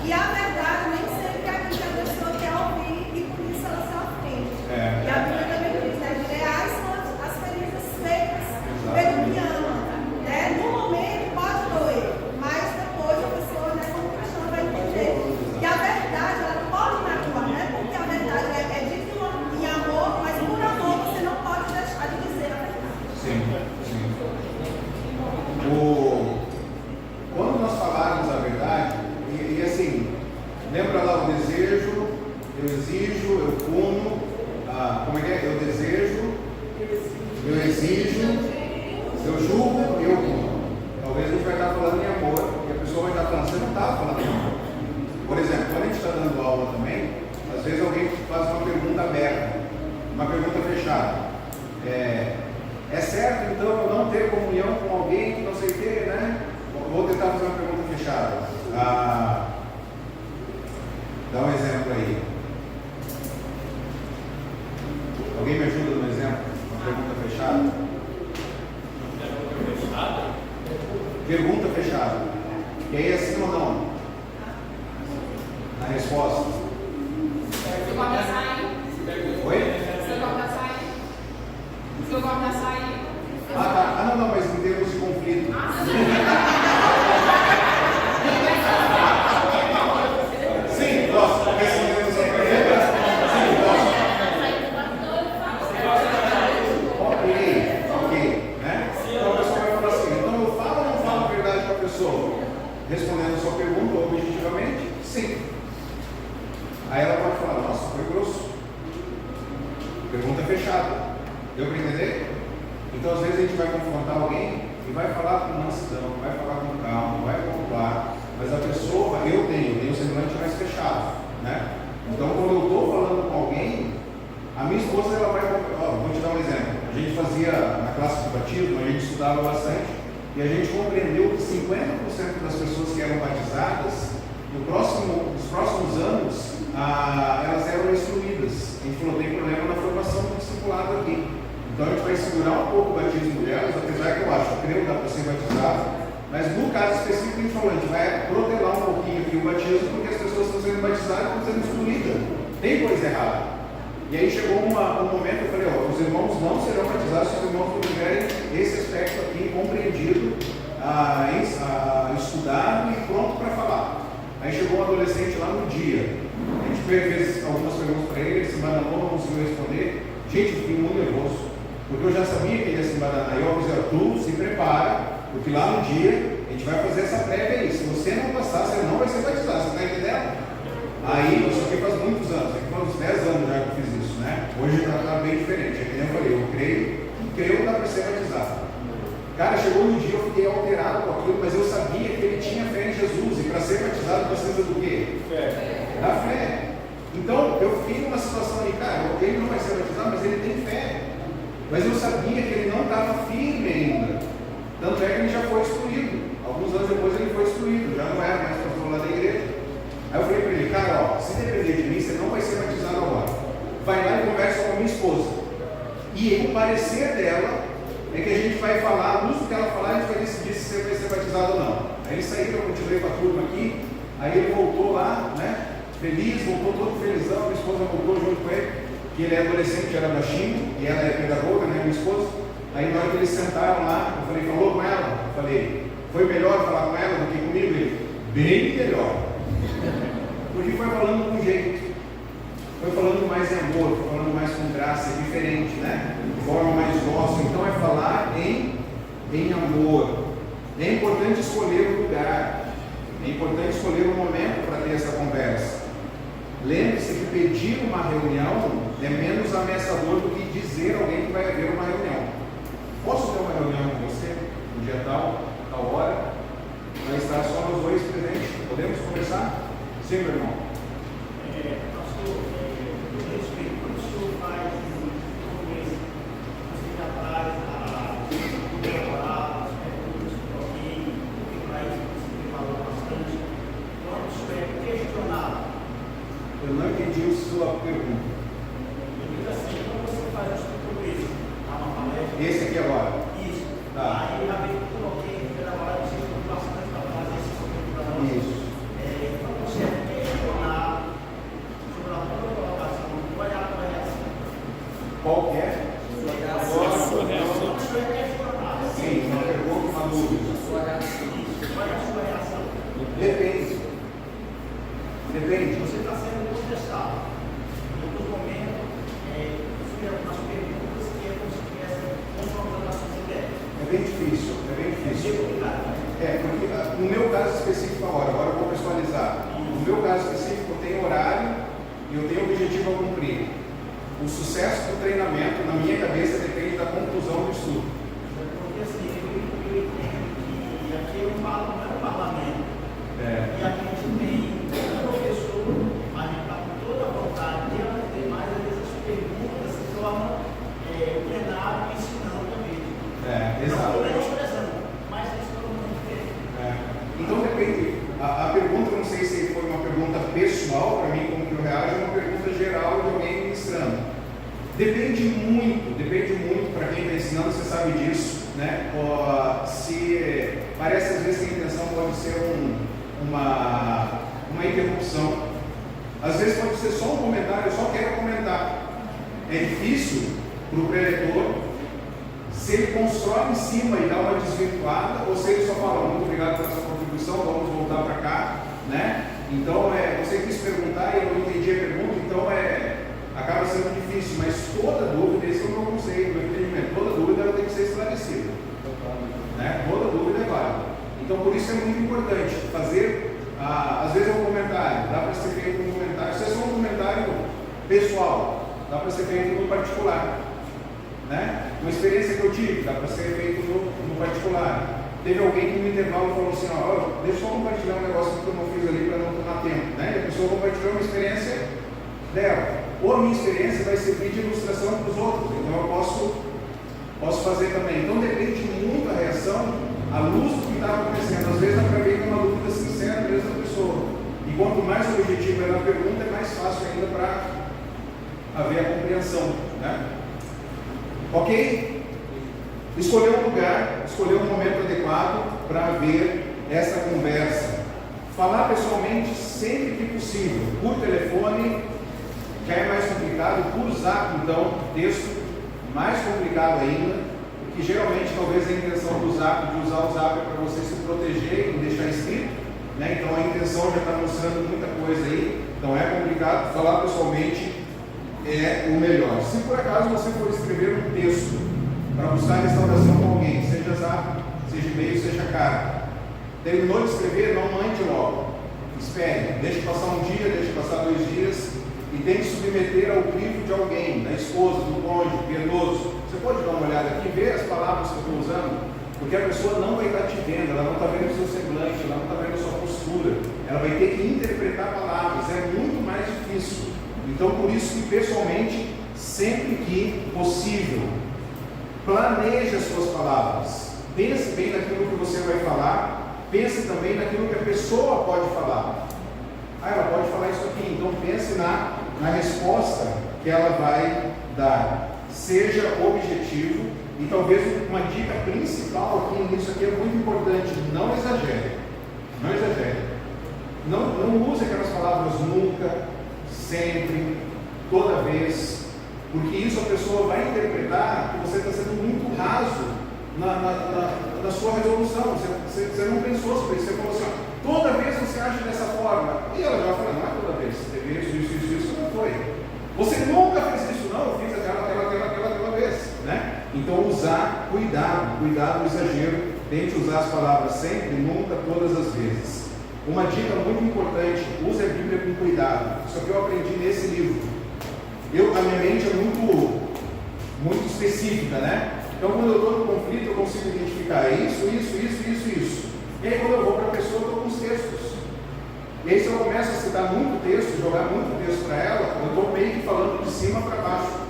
E a verdade nem sempre é aquilo que a pessoa quer ouvir e por isso ela se ofende. E a Bíblia também diz, né? Reais são as feridas feitas pelo que ama. Né? No momento pode doer, mas depois a pessoa, né, como cristã, vai entender. E a verdade, ela pode magoar, né? Porque a verdade é dita em amor, mas por amor você não pode deixar de dizer a verdade. Sim. Quando nós falarmos a verdade, e assim, lembra lá o desejo, eu exijo, eu puno, como é que é? Eu desejo, eu exijo, eu julgo e eu puno. Talvez a gente vai estar falando em amor, e a pessoa vai estar falando, você não está falando em amor. Por exemplo, quando a gente está dando aula também, às vezes alguém faz uma pergunta aberta, uma pergunta fechada. É certo então eu não ter comunhão com alguém que não sei o que, né? Vou tentar fazer uma pergunta fechada. Dá um exemplo aí. Alguém me ajuda no exemplo? Uma pergunta fechada? Pergunta fechada. E aí é sim ou não? A resposta. Você gosta de açaí? Oi? Você gosta de açaí? Você gosta de açaí? Tá. Não, mas em termos de conflito. Sim, posso. Respondendo essa pergunta? Sim, posso. Ok. Né? Então a pessoa vai falar assim, então eu falo ou não falo a verdade para a pessoa? Respondendo a sua pergunta objetivamente, sim. Aí ela pode falar, nossa, foi grosso. Pergunta fechada. Deu para entender? Então, às vezes, a gente vai confrontar alguém e vai falar com mansidão, vai falar com calma, vai pontuar, mas a pessoa, eu tenho o semblante mais fechado, né? Então, quando eu estou falando com alguém, a minha esposa, ela vai, vou te dar um exemplo. A gente fazia, na classe de batismo, a gente estudava bastante, e a gente compreendeu que 50% das pessoas que eram batizadas, nos próximos anos, elas eram excluídas. A gente falou, tem problema na formação do discipulado aqui. Então a gente vai segurar um pouco o batismo delas, apesar que eu creio que dá para ser batizado, mas no caso específico a gente falou, a gente vai protelar um pouquinho aqui o batismo, porque as pessoas estão sendo batizadas e estão sendo excluídas. Tem coisa errada. E aí chegou um momento, eu falei, os irmãos não serão batizados se os irmãos não tiverem esse aspecto aqui compreendido, estudado e pronto para falar. Aí chegou um adolescente lá no dia, a gente fez algumas perguntas para ele, ele se embananou, não conseguiu responder. Gente, eu fiquei muito nervoso, porque eu já sabia que ele ia se embananar. E eu avisei, tu se prepara, porque lá no dia a gente vai fazer essa prévia aí. Se você não passar, você não vai ser batizado, você está entendendo? Aí, isso aqui faz muitos anos, aqui faz uns 10 anos já que eu fiz isso, né? Hoje está bem diferente. É que nem eu falei, eu creio que dá para ser batizado. Cara, chegou no dia, eu fiquei alterado com aquilo, mas eu sabia que ele tinha fé em Jesus, e para ser batizado precisa do quê? Fé. Da fé. Então, eu fiquei numa situação ali, cara, ele não vai ser batizado, mas ele tem fé. Mas eu sabia que ele não estava firme ainda. Tanto é que ele já foi excluído. Alguns anos depois ele foi excluído, já não era mais pastor lá da igreja. Aí eu falei para ele, cara, se depender de mim, você não vai ser batizado agora. Vai lá e conversa com a minha esposa. E o parecer dela é que a gente vai falar, a luz do que ela falar, a gente vai decidir se você vai ser batizado ou não. Aí ele saiu, eu continuei com a turma aqui, aí ele voltou lá, né? Feliz, voltou todo felizão, minha esposa voltou junto com ele, que ele é adolescente, era baixinho, e ela é pedagoga, né, minha esposa. Aí na hora que eles sentaram lá, eu falei, falou com ela? Eu falei, foi melhor falar com ela do que comigo? Ele, bem melhor. Porque foi falando com jeito, foi falando mais em amor, foi falando mais com graça, é diferente, né? De forma mais dócil. Então é falar em amor. É importante escolher o lugar, é importante escolher o momento para ter essa conversa. Lembre-se que pedir uma reunião é menos ameaçador do que dizer a alguém que vai haver uma reunião. Posso ter uma reunião no dia tal, tal hora, vai estar só nós dois presentes. Podemos conversar? Sim, meu irmão. Pastor, eu respeito quando o senhor faz um mês, você já traz a preparar as perguntas para alguém, porque para isso você falou bastante. Quando o senhor é questionado, Eu não entendi a sua pergunta. eu digo assim, quando você faz tudo isso, dá uma palestra. Esse aqui agora. Isso. Tá. Aí já veio por alguém que trabalha, você tem bastante para fazer esse momento para nós. Isso. Quando você é questionado sobre a tua colocação, qual é a tua reação? Qual que é? Quando você é questionado, Sim, uma pergunta, uma dúvida. qual é a sua reação? Depende. Depende. Você está sendo contestado. Em algum momento, sobre algumas perguntas que é como se estivesse confrontando a sua ideia. É bem difícil, é bem difícil. É Porque no meu caso específico agora eu vou pessoalizar. No meu caso específico eu tenho horário e eu tenho objetivo a cumprir. O sucesso do treinamento, na minha cabeça, depende da conclusão do estudo. Porque assim, eu entendo que aqui eu falo, não é um parlamento. E a gente tem um professor, mas a gente está com toda a vontade de aprender mais, às vezes as perguntas se tornam o plenário ensinando também. Exato. Não estou menosprezando, mas isso todo mundo tem. Então depende. A pergunta, eu não sei se foi uma pergunta pessoal para mim, como que eu reajo, ou uma pergunta geral de alguém ministrando. Depende muito para quem está ensinando, você sabe disso, né? Se parece às vezes que a intenção pode ser uma interrupção. Às vezes pode ser só um comentário, eu só quero comentar. É difícil para o preletor se ele constrói em cima e dá uma desvirtuada, ou se ele só fala, muito obrigado pela sua contribuição, vamos voltar para cá, né? Então, você quis perguntar e eu não entendi a pergunta, então acaba sendo difícil, mas toda dúvida, esse é o meu conceito, o meu entendimento, toda dúvida ela tem que ser esclarecida, né? Toda dúvida é válida. Então, por isso é muito importante fazer, às vezes é um comentário, dá para ser feito um comentário, se é só um comentário pessoal, dá para ser feito no particular, né? Uma experiência que eu tive, dá para ser feito no particular. Teve alguém que no intervalo falou assim, deixa eu só compartilhar um negócio que eu não fiz ali para não tomar tempo, né? E a pessoa compartilhou uma experiência dela. Ou a minha experiência vai servir de ilustração para os outros, então eu posso fazer também. Então depende muito da reação à luz do que está acontecendo. Às vezes dá para ver que é uma dúvida sincera mesmo da pessoa. E quanto mais objetivo é na pergunta, é mais fácil ainda para haver a compreensão, né? Ok? Escolher um lugar, escolher um momento adequado para haver essa conversa. Falar pessoalmente sempre que possível. Por telefone já é mais complicado, por zap então, texto mais complicado ainda, porque geralmente talvez a intenção do zap, de usar o zap é para você se proteger e deixar escrito, né? Então a intenção já está mostrando muita coisa aí, então é complicado. Falar pessoalmente é o melhor. Se por acaso você for escrever um texto para buscar restauração com alguém, seja zap, seja e-mail, seja carta, terminou de escrever, não mande logo, espere, deixe passar um dia, deixe passar 2 dias e tente submeter ao crivo de alguém, da esposa, do cônjuge, piedoso. Você pode dar uma olhada aqui e ver as palavras que eu estou usando, porque a pessoa não vai estar te vendo, ela não está vendo o seu semblante, ela não está vendo a sua postura, ela vai ter que interpretar palavras, é muito mais difícil. Então, por isso que pessoalmente, sempre que possível, planeje as suas palavras, pense bem naquilo que você vai falar, pense também naquilo que a pessoa pode falar. Ela pode falar isso aqui, então pense na resposta que ela vai dar. Seja objetivo e talvez uma dica principal aqui nisso aqui é muito importante, não exagere. Não exagere. Não use aquelas palavras nunca, sempre, toda vez, porque isso a pessoa vai interpretar que você está sendo muito raso na sua resolução. Você não pensou sobre isso, você falou assim, toda vez você age dessa forma, e ela já fala, não é toda vez, teve isso, não foi. Você nunca fez isso, não, eu fiz aquela vez, né? Então usar, cuidado do exagero, tente usar as palavras sempre, nunca, todas as vezes. Uma dica muito importante, use a Bíblia com cuidado. Isso aqui eu aprendi nesse livro. A minha mente é muito específica, né? Então, quando eu estou no conflito, eu consigo identificar isso. E aí, quando eu vou para a pessoa, eu estou com os textos. E aí, se eu começo a citar muito texto, jogar muito texto para ela, eu estou meio que falando de cima para baixo.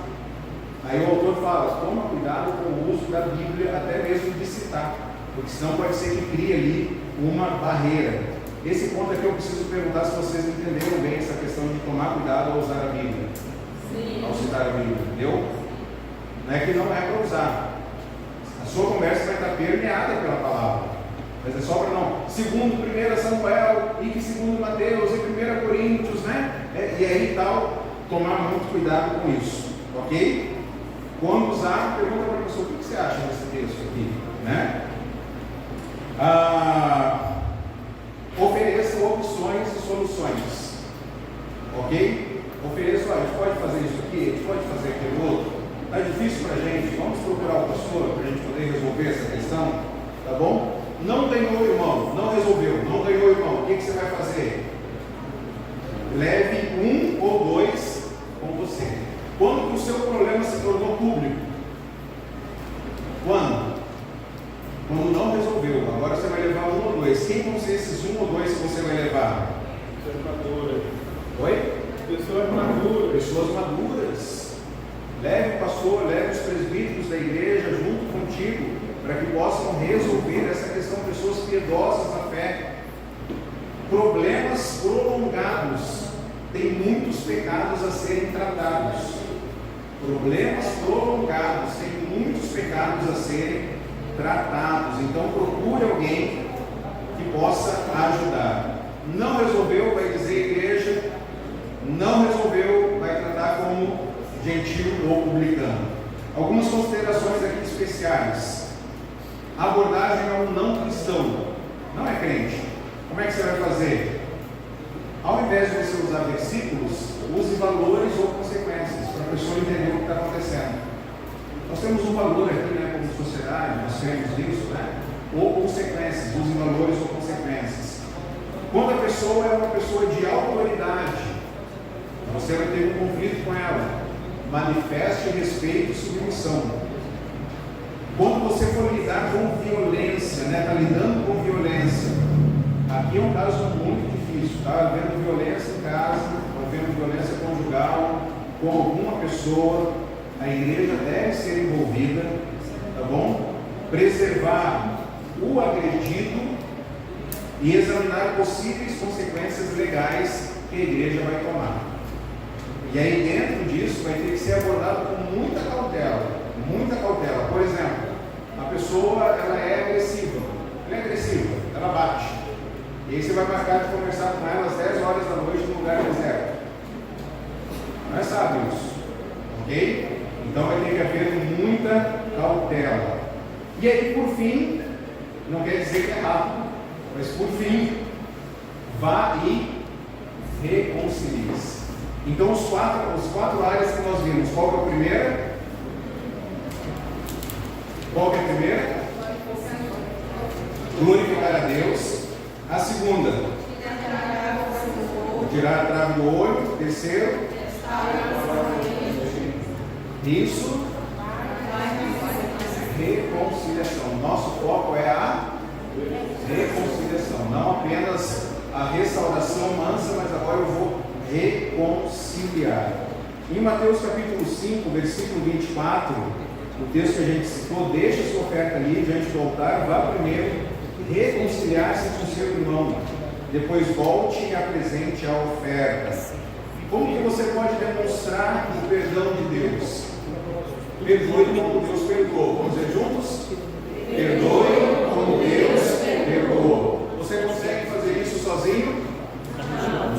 Aí o autor fala, toma cuidado com o uso da Bíblia, até mesmo de citar, porque senão pode ser que crie ali uma barreira. Esse ponto aqui eu preciso perguntar se vocês entenderam bem essa questão de tomar cuidado ao usar a Bíblia. Sim. Ao citar a Bíblia, entendeu? Não é que não é para usar. A sua conversa vai estar permeada pela palavra. Mas é só para não. Segundo 1 Samuel, e que segundo Mateus, e 1 Coríntios, né? E aí tal, tomar muito cuidado com isso. Ok? Quando usar, pergunta para a pessoa, o que você acha desse texto aqui? Né? Ofereça opções e soluções. Ok? Ofereça, a gente pode fazer isso aqui, a gente pode fazer aquilo outro. Está difícil para a gente, vamos procurar o pastor para a gente poder resolver essa questão, tá bom? Não ganhou, irmão, não resolveu, não ganhou, irmão, o que você vai fazer? Leve um ou dois com você. Quando que o seu problema se tornou público? Quando? Quando não resolveu. Agora você vai levar um ou dois. Quem vão ser esses um ou dois que você vai levar? Pessoas maduras. Oi? Pessoas maduras. Pessoas maduras. Leve o pastor, leve os presbíteros da igreja junto contigo, para que possam resolver essa questão. Pessoas piedosas na fé. Problemas prolongados têm muitos pecados a serem tratados. Problemas prolongados têm muitos pecados a serem tratados. Então procure alguém que possa ajudar. Não resolveu, vai dizer igreja. Não resolveu, vai tratar como gentil ou publicano. Algumas considerações aqui especiais. A abordagem é um não cristão, não é crente. Como é que você vai fazer? Ao invés de você usar versículos, use valores ou consequências, para a pessoa entender o que está acontecendo. Nós temos um valor aqui, né, como sociedade, nós temos isso, né? Ou consequências, use valores ou consequências. Quando a pessoa é uma pessoa de autoridade, você vai ter um conflito com ela. Manifeste respeito e submissão. Quando você for lidar com violência, né, está lidando com violência, aqui é um caso muito difícil, está havendo violência em casa, está havendo violência conjugal, com alguma pessoa, a igreja deve ser envolvida, tá bom? Preservar o agredido e examinar possíveis consequências legais que a igreja vai tomar. E aí dentro disso vai ter que ser abordado com muita cautela, muita cautela. Por exemplo, a pessoa ela é agressiva, ela bate. E aí você vai marcar de conversar com ela às 10 horas da noite no lugar deserto. Nós sabemos isso, ok? Então vai ter que haver muita cautela. E aí por fim, não quer dizer que é rápido, mas por fim, vá e reconcilie-se. Então, os quatro áreas que nós vimos, qual que é a primeira? Qual que é a primeira? Glorificar a Deus. A segunda? Tirar a trave do olho. Terceiro? Isso. Reconciliação. Nosso foco é a reconciliação. Não apenas a restauração mansa, mas agora eu vou reconciliar. Em Mateus capítulo 5, versículo 24, o texto que a gente citou, deixa a sua oferta ali diante do altar, vá primeiro reconciliar-se com seu irmão, depois volte e apresente a oferta. Como que você pode demonstrar o perdão de Deus? Perdoe como Deus perdoou. Vamos dizer juntos? Perdoe como Deus perdoou. Você consegue fazer isso sozinho?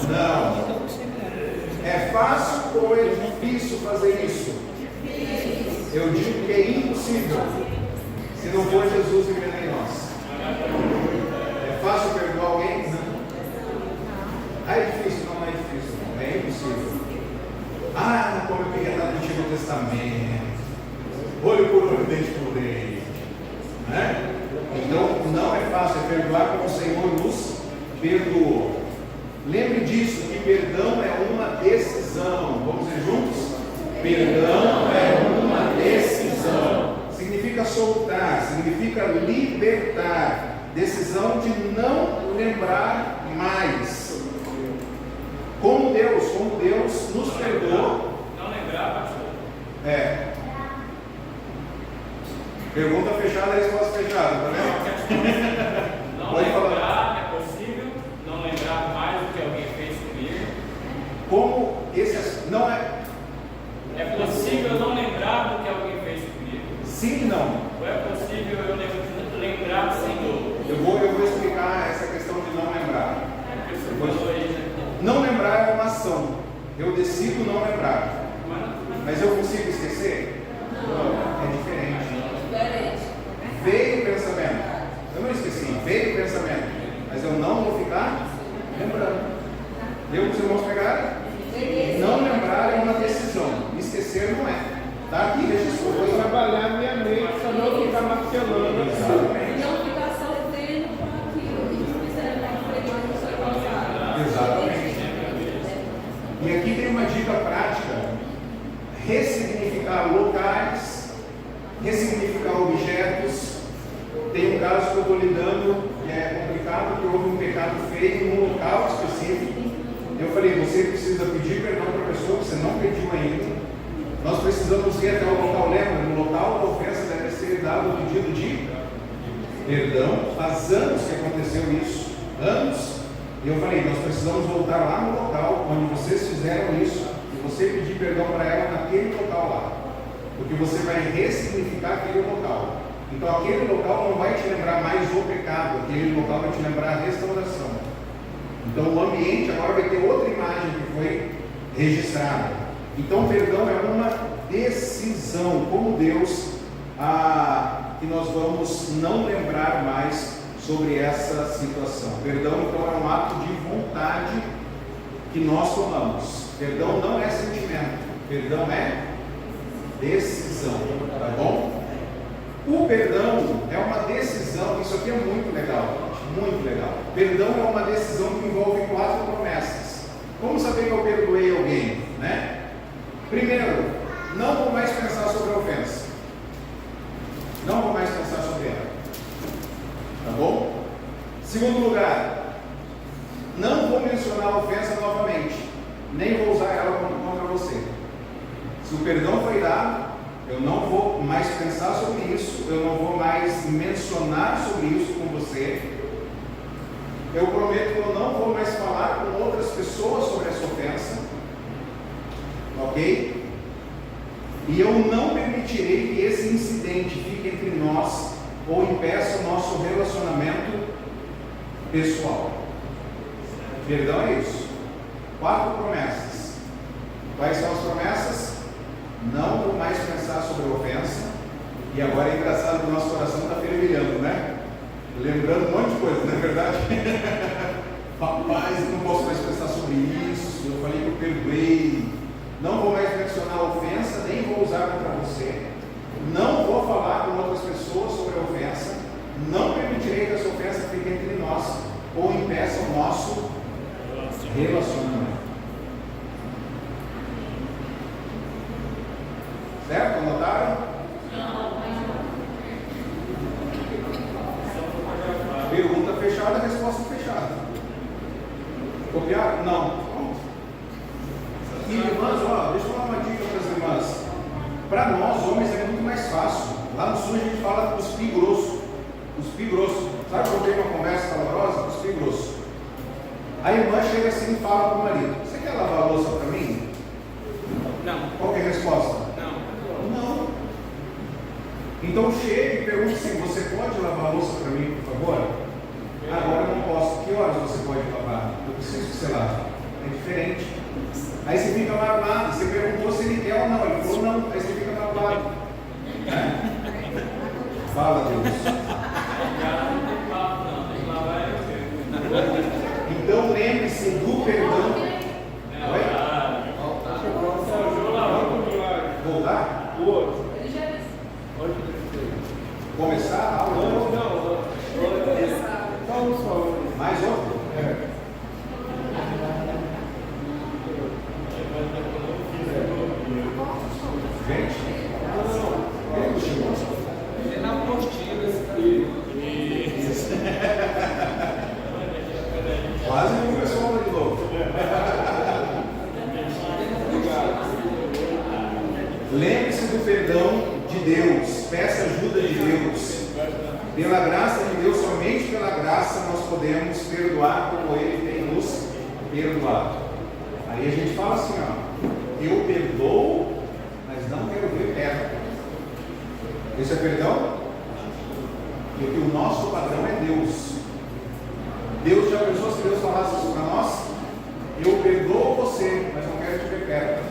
Não. É fácil ou é difícil fazer isso? Eu digo que é impossível, se não for Jesus vivendo em nós. É fácil perdoar alguém? Não. Ah, é difícil? Não é difícil, não. É impossível. Ah, como eu queria estar no Antigo Testamento. Olho por olho, dente por dente. Né? Então, não é fácil, é perdoar como o Senhor nos perdoou. Lembre disso, que perdão é uma decisão. Vamos dizer juntos? Perdão é uma decisão. Significa significa soltar, significa libertar. Decisão de não lembrar mais. Como Deus nos perdoou. Não lembrar, pastor? É. Pergunta fechada, resposta fechada, tá vendo? Não Pode lembrar, falar. é possível não lembrar mais do que alguém fez comigo. Como esse não é. É possível não lembrar do que alguém fez comigo. Sim e não. Ou é possível eu lembrar sem dor? Eu vou explicar essa questão de não lembrar. Porque você falou aí, né? Não lembrar é uma ação. Eu decido não lembrar. Mas eu consigo esquecer? Não. É diferente. Veio o pensamento. Eu não esqueci. Veio o pensamento. Mas eu não vou ficar lembrando. Deu para os irmãos pegarem? Não lembrar é uma decisão. Esquecer não é. Está aqui, registrou. Vou trabalhar minha mente para não ficar martelando. Exatamente. Não ficar sofrendo com aquilo que não fizeram na frente do seu passado. Exatamente. E aqui tem uma dica prática: ressignificar locais, ressignificar objetos. Tem um caso que eu estou lidando que é complicado, que houve um pecado feito num local específico. Eu falei, você precisa pedir perdão para a pessoa que você não pediu ainda. Nós precisamos ir até o local, lembra? No local da ofensa deve ser dado o pedido de perdão. Faz anos que aconteceu isso, anos. E eu falei, nós precisamos voltar lá no local onde vocês fizeram isso e você pedir perdão para ela naquele local lá. Porque você vai ressignificar aquele local. Então aquele local não vai te lembrar mais o pecado, aquele local vai te lembrar a restauração. Então o ambiente agora vai ter outra imagem que foi registrada. Então perdão é uma decisão, como Deus, que nós vamos não lembrar mais sobre essa situação. Perdão então é um ato de vontade que nós tomamos. Perdão não é sentimento, perdão é decisão, tá bom? O perdão é uma decisão, isso aqui é muito legal, muito legal. Perdão é uma decisão que envolve 4 promessas. Como saber que eu perdoei alguém, né? Primeiro, não vou mais pensar sobre a ofensa. Não vou mais pensar sobre ela. Tá bom? Segundo lugar, não vou mencionar a ofensa novamente, nem vou usar ela contra você. Se o perdão foi dado, eu não vou mais pensar sobre isso, eu não vou mais mencionar sobre isso com você. Eu prometo que eu não vou mais falar com outras pessoas sobre essa ofensa. Ok? E eu não permitirei que esse incidente fique entre nós ou impeça o nosso relacionamento pessoal. Perdão é isso. 4 promessas. Quais são as promessas? Não vou mais pensar sobre a ofensa. E agora é engraçado que o nosso coração está fervilhando, né? Lembrando um monte de coisa, não é verdade? Rapaz, eu não posso mais pensar sobre isso. Eu falei que eu perdoei. Não vou mais mencionar a ofensa, nem vou usar contra você. Não vou falar com outras pessoas sobre a ofensa. Não permitirei que essa ofensa fique entre nós ou impeça o nosso relacionamento. Certo? Anotaram? Pergunta fechada, resposta fechada. Copiaram? Não. E irmãs, deixa eu dar uma dica para as irmãs. Para nós, homens, é muito mais fácil. Lá no sul a gente fala cuspir grosso. Cuspir grosso. Sabe quando tem uma conversa calorosa? Cuspir grosso. A irmã chega assim e fala para o marido: você quer lavar a louça para mim? Não. Qual que é a resposta? Não. Então chega e pergunta assim: você pode lavar a louça para mim, por favor? Agora eu não posso. Que horas você pode lavar? Eu preciso que você lave. É diferente. Aí você fica magoado. Você perguntou se ele quer ou não. Ele falou não. Aí você fica magoado. Fala, Deus. Então lembre-se do perdão. Voltar? O outro. Começar a aula? Não. Só Mais outro? Gente? Quase não começou de novo. Lembre-se do perdão de Deus, peça ajuda de Deus. Pela graça de Deus, somente pela graça nós podemos perdoar como Ele tem nos perdoado. Aí a gente fala assim, ó, eu perdoo, mas não quero ver perto. Isso é perdão? Porque o nosso padrão é Deus. Deus já pensou se Deus falasse isso para nós? Eu perdoo você, mas não quero te ver perto.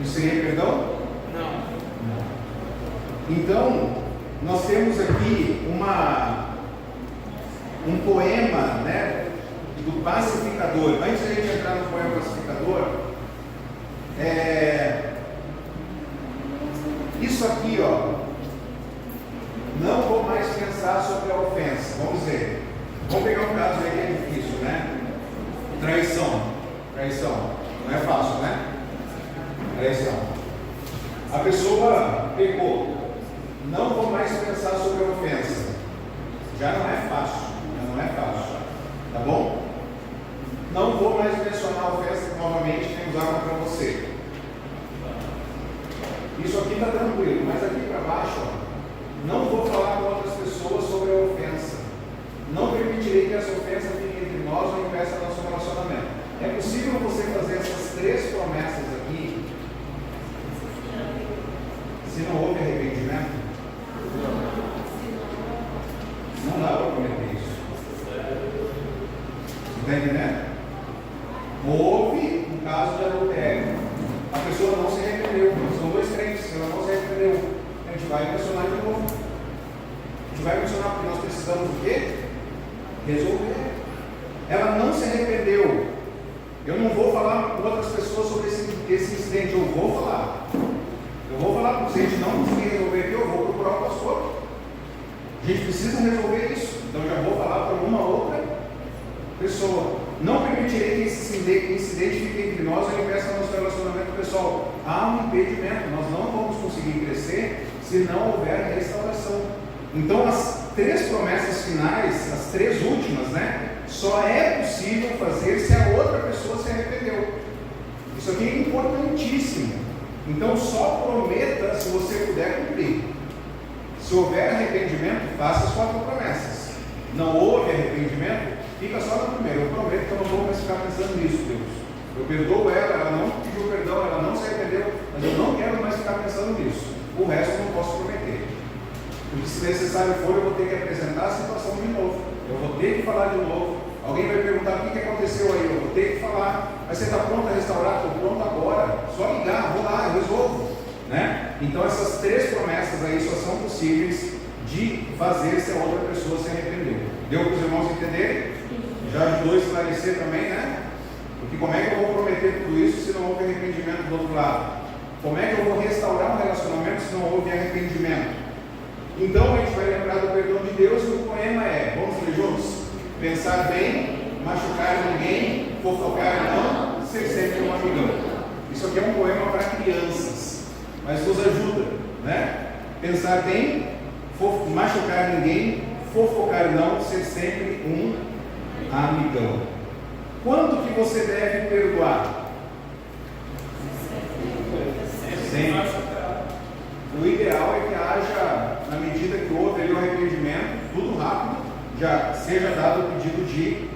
Isso seria perdão? Não. Então, nós temos aqui um poema, né, do pacificador. Antes de a gente entrar no poema pacificador, isso aqui, ó, não vou mais pensar sobre a ofensa. Vamos dizer, vamos pegar um caso aí que é difícil, né? Traição. Não é fácil, né? Traição. A pessoa pecou. Não vou mais pensar sobre a ofensa. Já não é fácil. Tá bom? Não vou mais mencionar a ofensa novamente nem usar contra você. Isso aqui está tranquilo, mas aqui para baixo, ó, não vou falar com outras pessoas sobre a ofensa. Não permitirei que essa ofensa fique entre nós ou impeça nosso relacionamento. É possível você fazer essas 3 promessas aqui se não houve arrependimento? Não dá para prometer isso. Está entendendo? Houve um caso de adultério. A pessoa não se arrependeu. São 2 crentes, ela não se arrependeu. A gente vai mencionar de novo. A gente vai mencionar porque nós precisamos do quê? Resolver. Ela não se arrependeu. Eu não vou falar com outras pessoas sobre esse incidente. Eu vou falar. Porque se a gente não conseguir resolver aqui, eu vou procurar o pastor. A gente precisa resolver isso. Então já vou falar para uma outra pessoa. Não permitirei que esse incidente fique entre nós ou impeça nosso relacionamento pessoal. Há um impedimento. Nós não vamos conseguir crescer se não houver restauração. Então as 3 promessas finais, as 3 últimas, né? Só é possível fazer se a outra pessoa se arrependeu. Isso aqui é importantíssimo. Então só prometa se você puder cumprir. Se houver arrependimento, faça as 4 promessas. Não houve arrependimento, fica só na primeira. Eu prometo que eu não vou mais ficar pensando nisso, Deus. Eu perdoo ela não pediu perdão, ela não se arrependeu, mas eu não quero mais ficar pensando nisso. O resto eu não posso prometer. Porque se necessário for, eu vou ter que apresentar a situação de novo. Eu vou ter que falar de novo. Alguém vai perguntar o que aconteceu aí. Eu vou ter que falar. Mas você está pronto a restaurar? Estou pronto agora. Só ligar, vou lá, eu resolvo. Né? Então essas 3 promessas aí só são possíveis de fazer se a outra pessoa se arrependeu. Deu para os irmãos entenderem? Já ajudou a esclarecer também, né? Porque como é que eu vou prometer tudo isso se não houve arrependimento do outro lado? Como é que eu vou restaurar um relacionamento se não houve arrependimento? Então a gente vai lembrar do perdão de Deus e o poema é, vamos ler juntos? Pensar bem, machucar ninguém, fofocar não, ser sempre um amigão. Isso aqui é um poema para crianças, mas nos ajuda, né? Pensar bem, machucar ninguém, fofocar não, ser sempre um amigão. Quanto que você deve perdoar? Sempre. O ideal é que haja, na medida que houve ali o arrependimento, tudo rápido, já seja dado o pedido de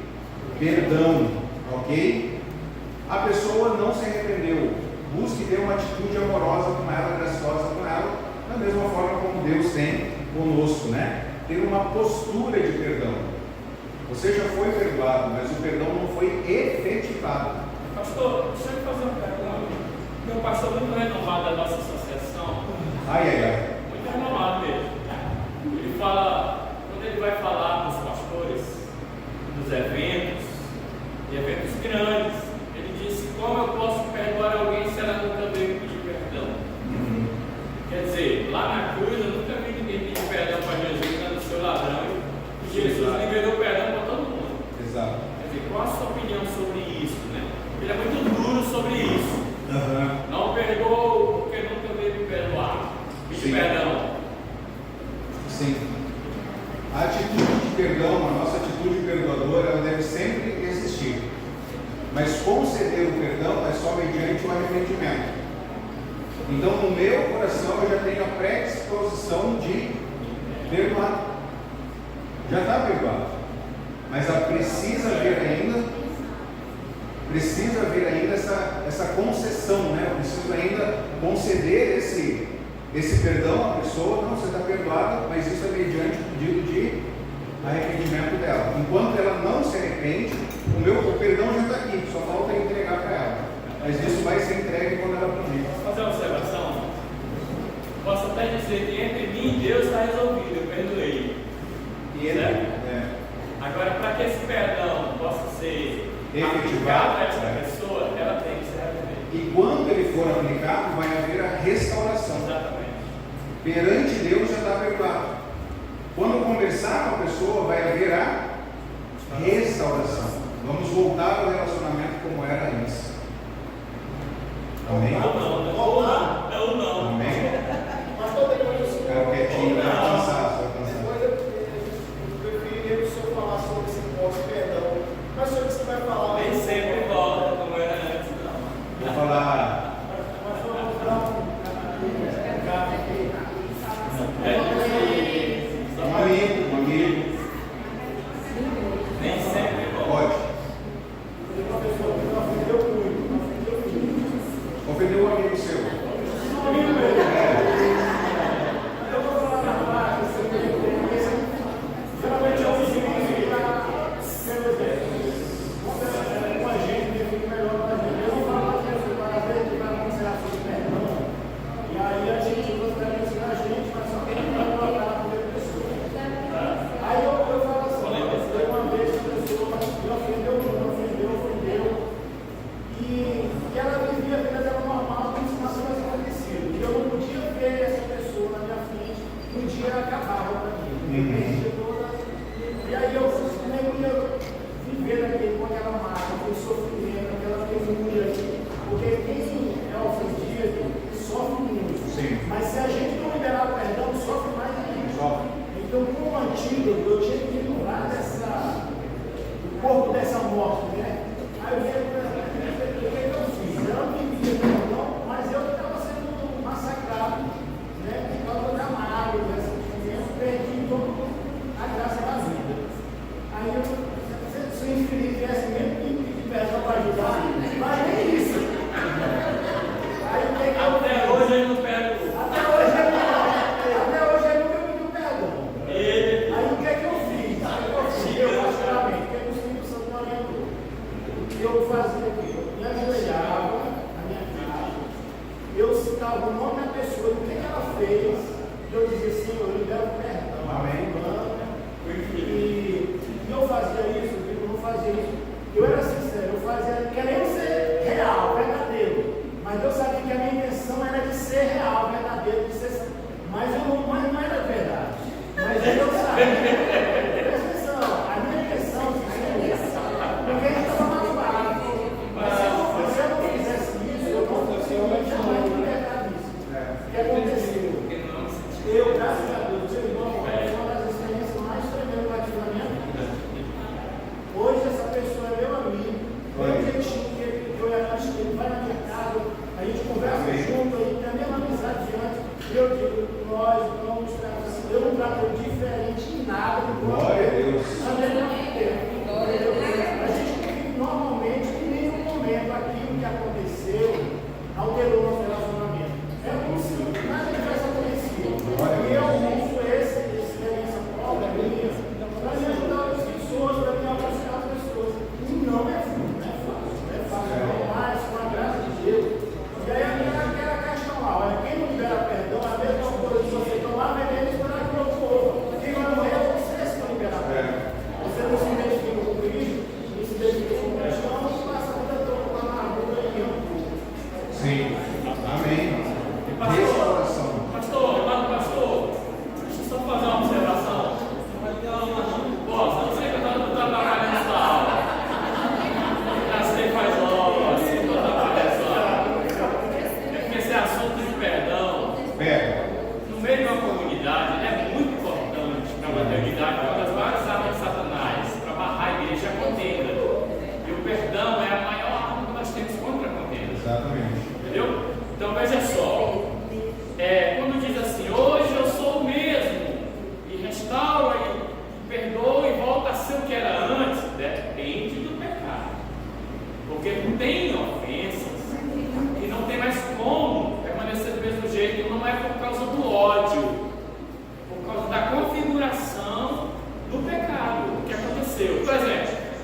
perdão, ok? A pessoa não se arrependeu, busque ter uma atitude amorosa com ela, graciosa com ela, da mesma forma como Deus tem conosco, né? Ter uma postura de perdão. Você já foi perdoado, mas o perdão não foi efetivado. Pastor, deixa eu fazer uma pergunta. Meu pastor muito renomado da nossa associação. Muito renomado mesmo. Ele fala, quando ele vai falar para os pastores dos eventos, e eventos grandes, ele disse: como eu posso perdoar alguém se ela nunca veio pedir perdão? Quer dizer, lá na cruz eu nunca vi ninguém pedir perdão para Jesus dando o seu ladrão, e Jesus liberou perdão para todo mundo. Exato. Quer dizer, qual a sua opinião sobre isso, né? Ele é muito duro sobre isso. Não perdoou porque nunca veio me perdoar. Pedir perdão. Sim. A atitude de perdão, a nossa atitude perdoadora, ela deve sempre arrependimento. Então, no meu coração, eu já tenho a predisposição de perdoar. Já está perdoado. Mas precisa haver ainda essa concessão, né? Eu preciso ainda conceder esse perdão à pessoa. Não, você está perdoada, mas isso é mediante o pedido de arrependimento dela. Enquanto ela não se arrepende, o perdão já está aqui, só falta entregar para ela. Mas isso vai ser entregue quando ela pedir. Posso fazer uma observação? Posso até dizer que entre mim e Deus está resolvido, eu perdoei. Agora, para que esse perdão possa ser aplicado a essa pessoa, ela tem que ser arrependida. E quando ele for aplicado, vai haver a restauração. Exatamente. Perante Deus já está perdoado. Quando conversar com a pessoa, vai haver a restauração. Vamos voltar ao relacionamento como era antes. Amém? Ou não. Amém? Pastor, depois do senhor. Quero quietinho, vai cansar. Depois eu preferiria que o senhor falasse sobre esse ponto, perdão. Mas o senhor disse que vai falar. Nem sempre volta como era antes, não. Vou falar. Um amigo. Nem sempre volta. Pode. Ofendeu um amigo seu. Geralmente eu uso pelo exemplo. Com a gente, define melhor para a gente. Eu não falo para a gente vai aconselhar sobre perdão. E aí a gente gostaria de ensinar a gente, mas só que não vai colocar na primeira pessoa. Aí eu falo assim, uma vez a pessoa me ofendeu. E ela vivia a vida dela normal, como se nada tivesse acontecido. E eu não podia ver essa pessoa na minha frente, um dia acabava para mim. E aí eu ia viver com aquela mágoa, aquele sofrimento, aquela penúria. Porque quem é ofendido sofre muito. Sim. Mas se a gente não liberar o perdão, sofre mais ainda. Sofre. Então, como antídoto, eu tinha que livrar do corpo dessa morte, né? Aí eu vi o que eu fiz. Eu não vivia perdão, mas eu estava sendo massacrado, né? Por causa da mágoa, dessa eu perdi toda a graça da vida. Aí eu, se o infeliz viesse mesmo que perdão para ajudar, mas nem isso. Aí eu peguei Até hoje ele não pega. Até hoje ele nunca pediu perdão. Aí o que é que eu fiz? Eu particularmente, o que o Espírito Santo me orientou? Eu fazia o quê? Eu me ajoelhava na minha casa, eu citava o nome da pessoa, o que ela fez, e eu dizia assim, eu libero perdão. Amém. E eu fazia isso, eu não fazia isso. Eu era sincero, eu fazia querendo ser real, verdadeiro. Mas Deus sabia que a minha intenção era de ser real, verdadeiro, de ser. Mas não era verdade. Mas Deus sabia. Presta atenção, a minha intenção é essa. Porque a gente estava magoado. Mas se eu não fizesse isso, eu não conseguia jamais me libertar disso. O que aconteceu? Eu, graças a Deus, seu irmão, é uma das experiências mais tremendas que eu tive na minha vida. Hoje essa pessoa é meu amigo, meu jeitinho que ele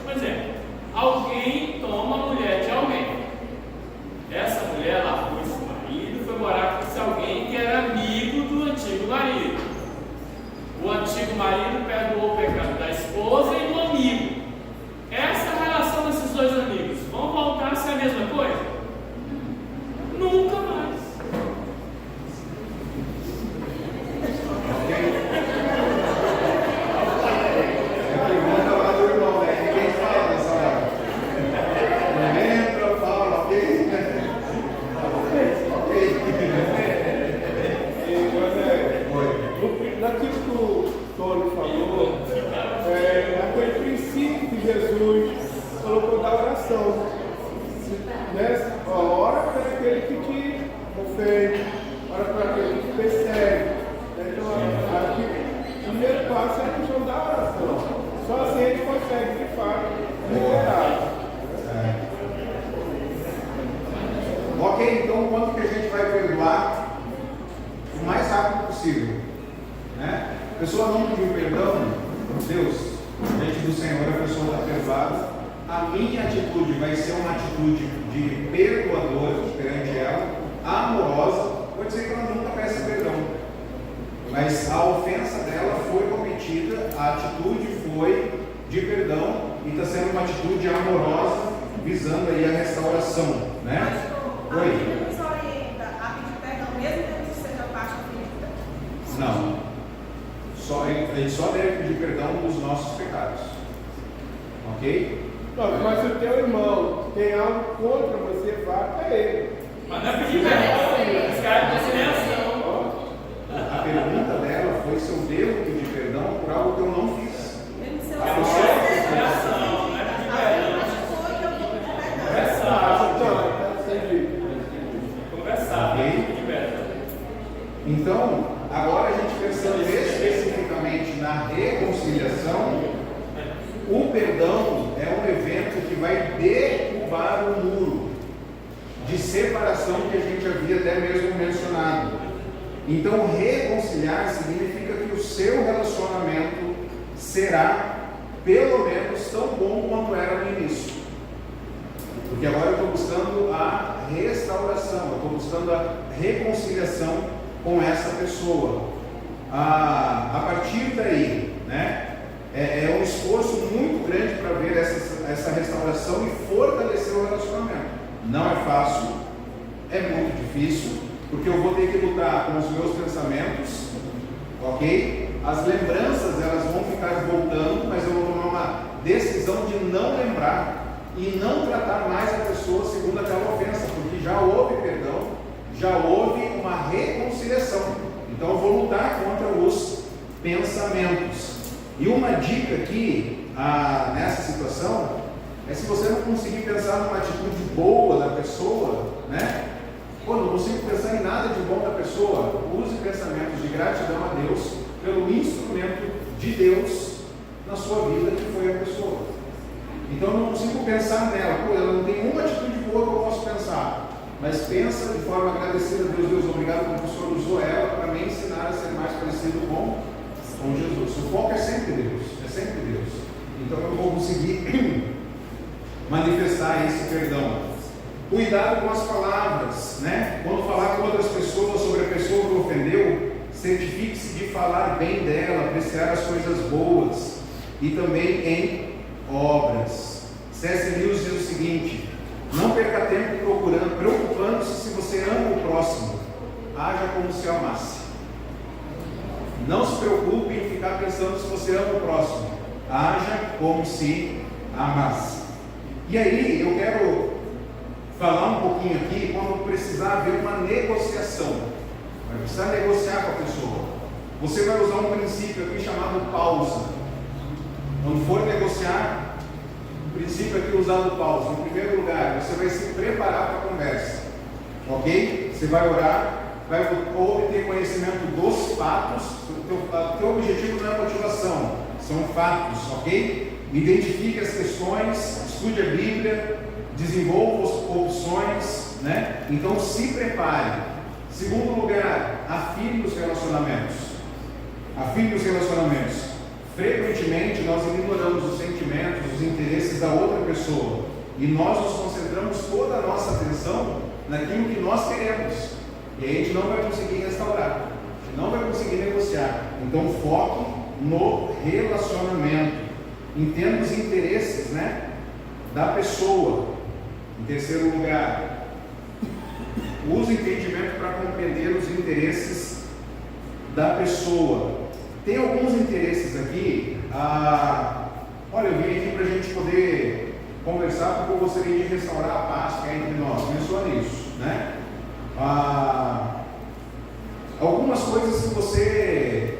Por exemplo, alguém toma a mulher de alguém. Essa mulher largou esse marido, foi morar com esse alguém que era amigo do antigo marido. O antigo marido perdoou o pecado da esposa e do amigo. Essa relação desses dois amigos vão voltar a ser a mesma coisa? Nunca mais. Pergunta lá do irmão, né? Ninguém fala nessa hora. Não entra, fala, ok? Naquilo que o Tony falou, naquele princípio que Jesus colocou da oração, né? Ora para aquele que te ofende, ora para aquele que te persegue. Então, aqui, o primeiro passo é a questão da oração. Só assim a gente consegue, de fato, liberar. Ok, então quanto que a gente vai perdoar o mais rápido possível? Né? A pessoa não pediu perdão, Deus, diante do Senhor, a pessoa está perdoada. A minha atitude vai ser uma atitude de perdoadora perante ela, amorosa. Pode ser que ela nunca peça perdão, mas a ofensa dela foi cometida, a atitude foi de perdão e está sendo uma atitude amorosa, visando aí a restauração, né? A Bíblia nos orienta a pedir perdão, mesmo que seja parte ferida? Não. A gente só deve pedir perdão dos nossos pecados. Ok? Não, mas se o teu irmão tem algo contra você, vá para ele. Mas não é pedir perdão, os caras não têm reação. A pergunta dela foi se eu devo pedir perdão por algo que eu não fiz. Mesmo se eu A pessoa Reação, não é pedir perdão. Conversar, pedir perdão. Então, agora a gente pensando especificamente na reconciliação, o perdão é um evento que vai derrubar o muro de separação que a gente havia até mesmo mencionado. Então, reconciliar significa que o seu relacionamento será pelo menos tão bom quanto era no início. Porque agora eu estou buscando a restauração, eu estou buscando a reconciliação com essa pessoa. A partir daí, né, é um esforço muito grande para ver essa restauração e fortalecer o relacionamento. Não é fácil, é muito difícil, porque eu vou ter que lutar com os meus pensamentos, ok? As lembranças elas vão ficar voltando, mas eu vou tomar uma decisão de não lembrar e não tratar mais a pessoa segundo aquela ofensa, porque já houve perdão, já houve uma reconciliação. Então eu vou lutar contra os pensamentos. E uma dica aqui nessa situação é, se você não conseguir pensar numa atitude boa da pessoa, né? Pô, não consigo pensar em nada de bom da pessoa, use pensamentos de gratidão a Deus pelo instrumento de Deus na sua vida, que foi a pessoa. Então eu não consigo pensar nela, pô, ela não tem uma atitude boa que eu posso pensar, mas pensa de forma agradecida a Deus. Deus, obrigado porque o Senhor usou ela para me ensinar a ser mais parecido com Jesus. O foco é sempre Deus, é sempre Deus. Então eu vou conseguir manifestar esse perdão. Cuidado com as palavras, né? Quando falar com outras pessoas sobre a pessoa que ofendeu, certifique-se de falar bem dela, apreciar as coisas boas e também em obras. C.S. Lewis diz o seguinte: não perca tempo preocupando-se se você ama o próximo, haja como se amasse. Não se preocupe em ficar pensando se você ama o próximo, haja como se amasse. E aí eu quero falar um pouquinho aqui quando precisar haver uma negociação. Vai precisar negociar com a pessoa. Você vai usar um princípio aqui chamado pausa. Quando for negociar, o princípio aqui usado pausa. Em primeiro lugar, você vai se preparar para a conversa. Ok? Você vai orar, vai obter conhecimento dos fatos. O teu objetivo não é motivação, são fatos, ok? Identifique as questões, estude a Bíblia, desenvolva opções, né? Então se prepare. Segundo lugar, afirme os relacionamentos. Afirme os relacionamentos. Frequentemente nós ignoramos os sentimentos, interesses da outra pessoa e nós nos concentramos toda a nossa atenção naquilo que nós queremos, e aí a gente não vai conseguir restaurar, a gente não vai conseguir negociar. Então foque no relacionamento, entenda os interesses, né, da pessoa. Em terceiro lugar, use o entendimento para compreender os interesses da pessoa. Tem alguns interesses aqui. Olha, eu vim aqui para a gente poder conversar, porque eu gostaria de restaurar a paz que é entre nós. Menciona isso, né? Algumas coisas que você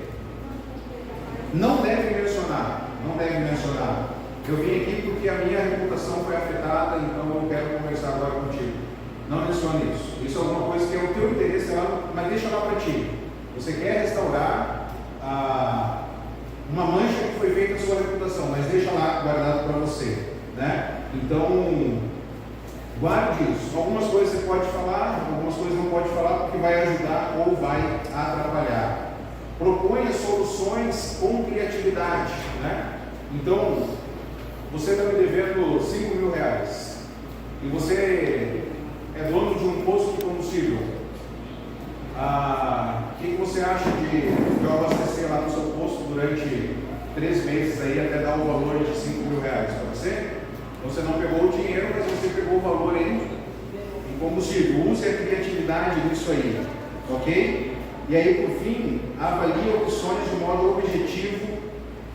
não deve mencionar. Não deve mencionar. Eu vim aqui porque a minha reputação foi afetada, então eu quero conversar agora contigo. Não mencione isso. Isso é alguma coisa que é o teu interesse, mas deixa lá para ti. Você quer restaurar uma mancha que foi feita na sua reputação, mas deixa lá guardado para você, né? Então, guarde isso. Algumas coisas você pode falar, algumas coisas não pode falar, porque vai ajudar ou vai atrapalhar. Proponha soluções com criatividade, né? Então, você está me devendo R$5.000 e você é dono de um posto de combustível. O que você acha de eu abastecer lá no seu posto durante 3 meses aí até dar o valor de R$5.000 para você? Você não pegou o dinheiro, mas você pegou o valor em combustível. Use a criatividade nisso aí, ok? E aí, por fim, avalie opções de modo objetivo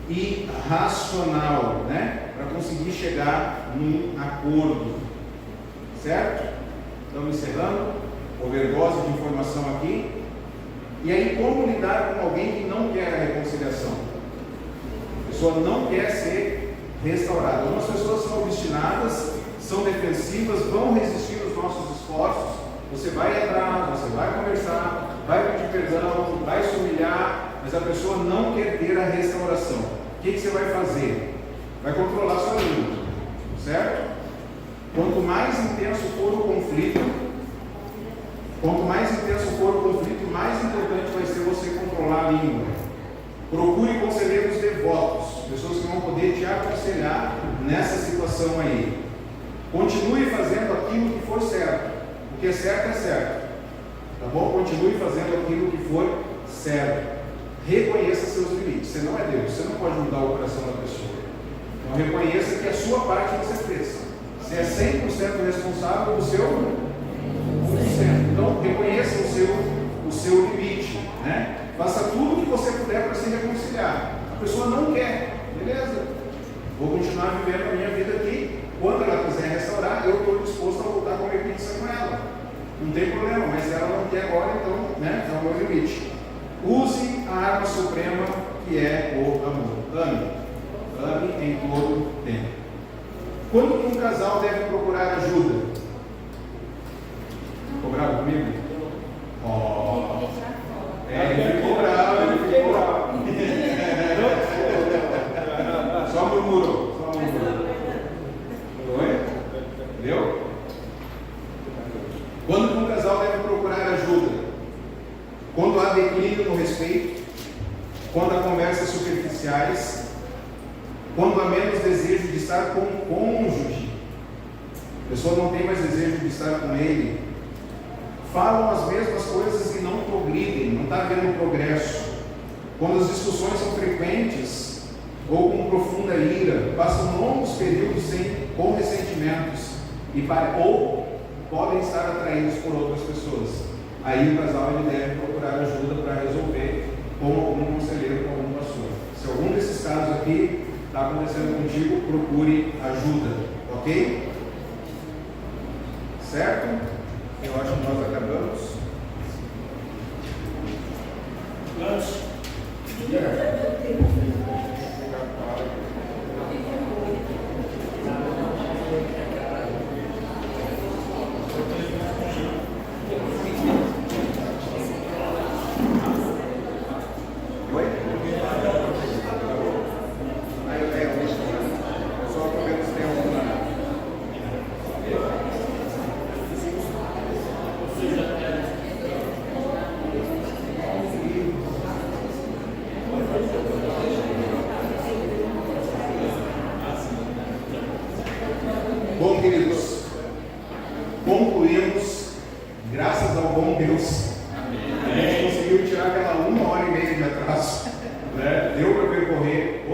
e racional, né? Para conseguir chegar num acordo, certo? Estamos encerrando, overdose de informação aqui. E aí, como lidar com alguém que não quer a reconciliação? A pessoa não quer ser restaurada. Algumas pessoas são obstinadas, são defensivas, vão resistir aos nossos esforços. Você vai entrar, você vai conversar, vai pedir perdão, vai se humilhar, mas a pessoa não quer ter a restauração. O que você vai fazer? Vai controlar sua língua, certo? Quanto mais intenso for o conflito, mais importante vai ser você controlar a língua. Procure conselheiros devotos, pessoas que vão poder te aconselhar nessa situação aí. Continue fazendo aquilo que for certo. O que é certo é certo. Tá bom? Continue fazendo aquilo que for certo. Reconheça seus limites. Você não é Deus, você não pode mudar o coração da pessoa. Então reconheça que a sua parte você fez. Você é 100% responsável do seu 100%. Então reconheça o seu limite, né? Faça tudo o que você puder para se reconciliar. A pessoa não quer, beleza? Vou continuar vivendo a minha vida aqui. Quando ela quiser restaurar, eu estou disposto a voltar a comer pizza com ela. Não tem problema, mas se ela não quer agora, então, né, é o meu limite. Use a arma suprema que é o amor. Ame. Ame em todo tempo. Quando que um casal deve procurar ajuda? Ficou bravo comigo? Ele ficou bravo. Só murmurou. Oi? Entendeu? Quando que um casal deve procurar ajuda? Quando há declínio no respeito, quando há conversas superficiais, quando há menos desejo de estar com o cônjuge, a pessoa não tem mais desejo de estar com ele, falam as mesmas coisas e não progridem, não está havendo progresso, quando as discussões são frequentes ou com profunda ira, passam longos períodos com ressentimentos ou podem estar atraídos por outras pessoas. Aí o casal ele deve procurar ajuda para resolver com algum conselheiro, com algum pastor. Se algum desses casos aqui está acontecendo contigo, procure ajuda, ok? Certo? Eu acho que nós acabamos. Lanche. Só para ver se tem alguma. Bom, queridos, concluímos, graças ao bom Deus,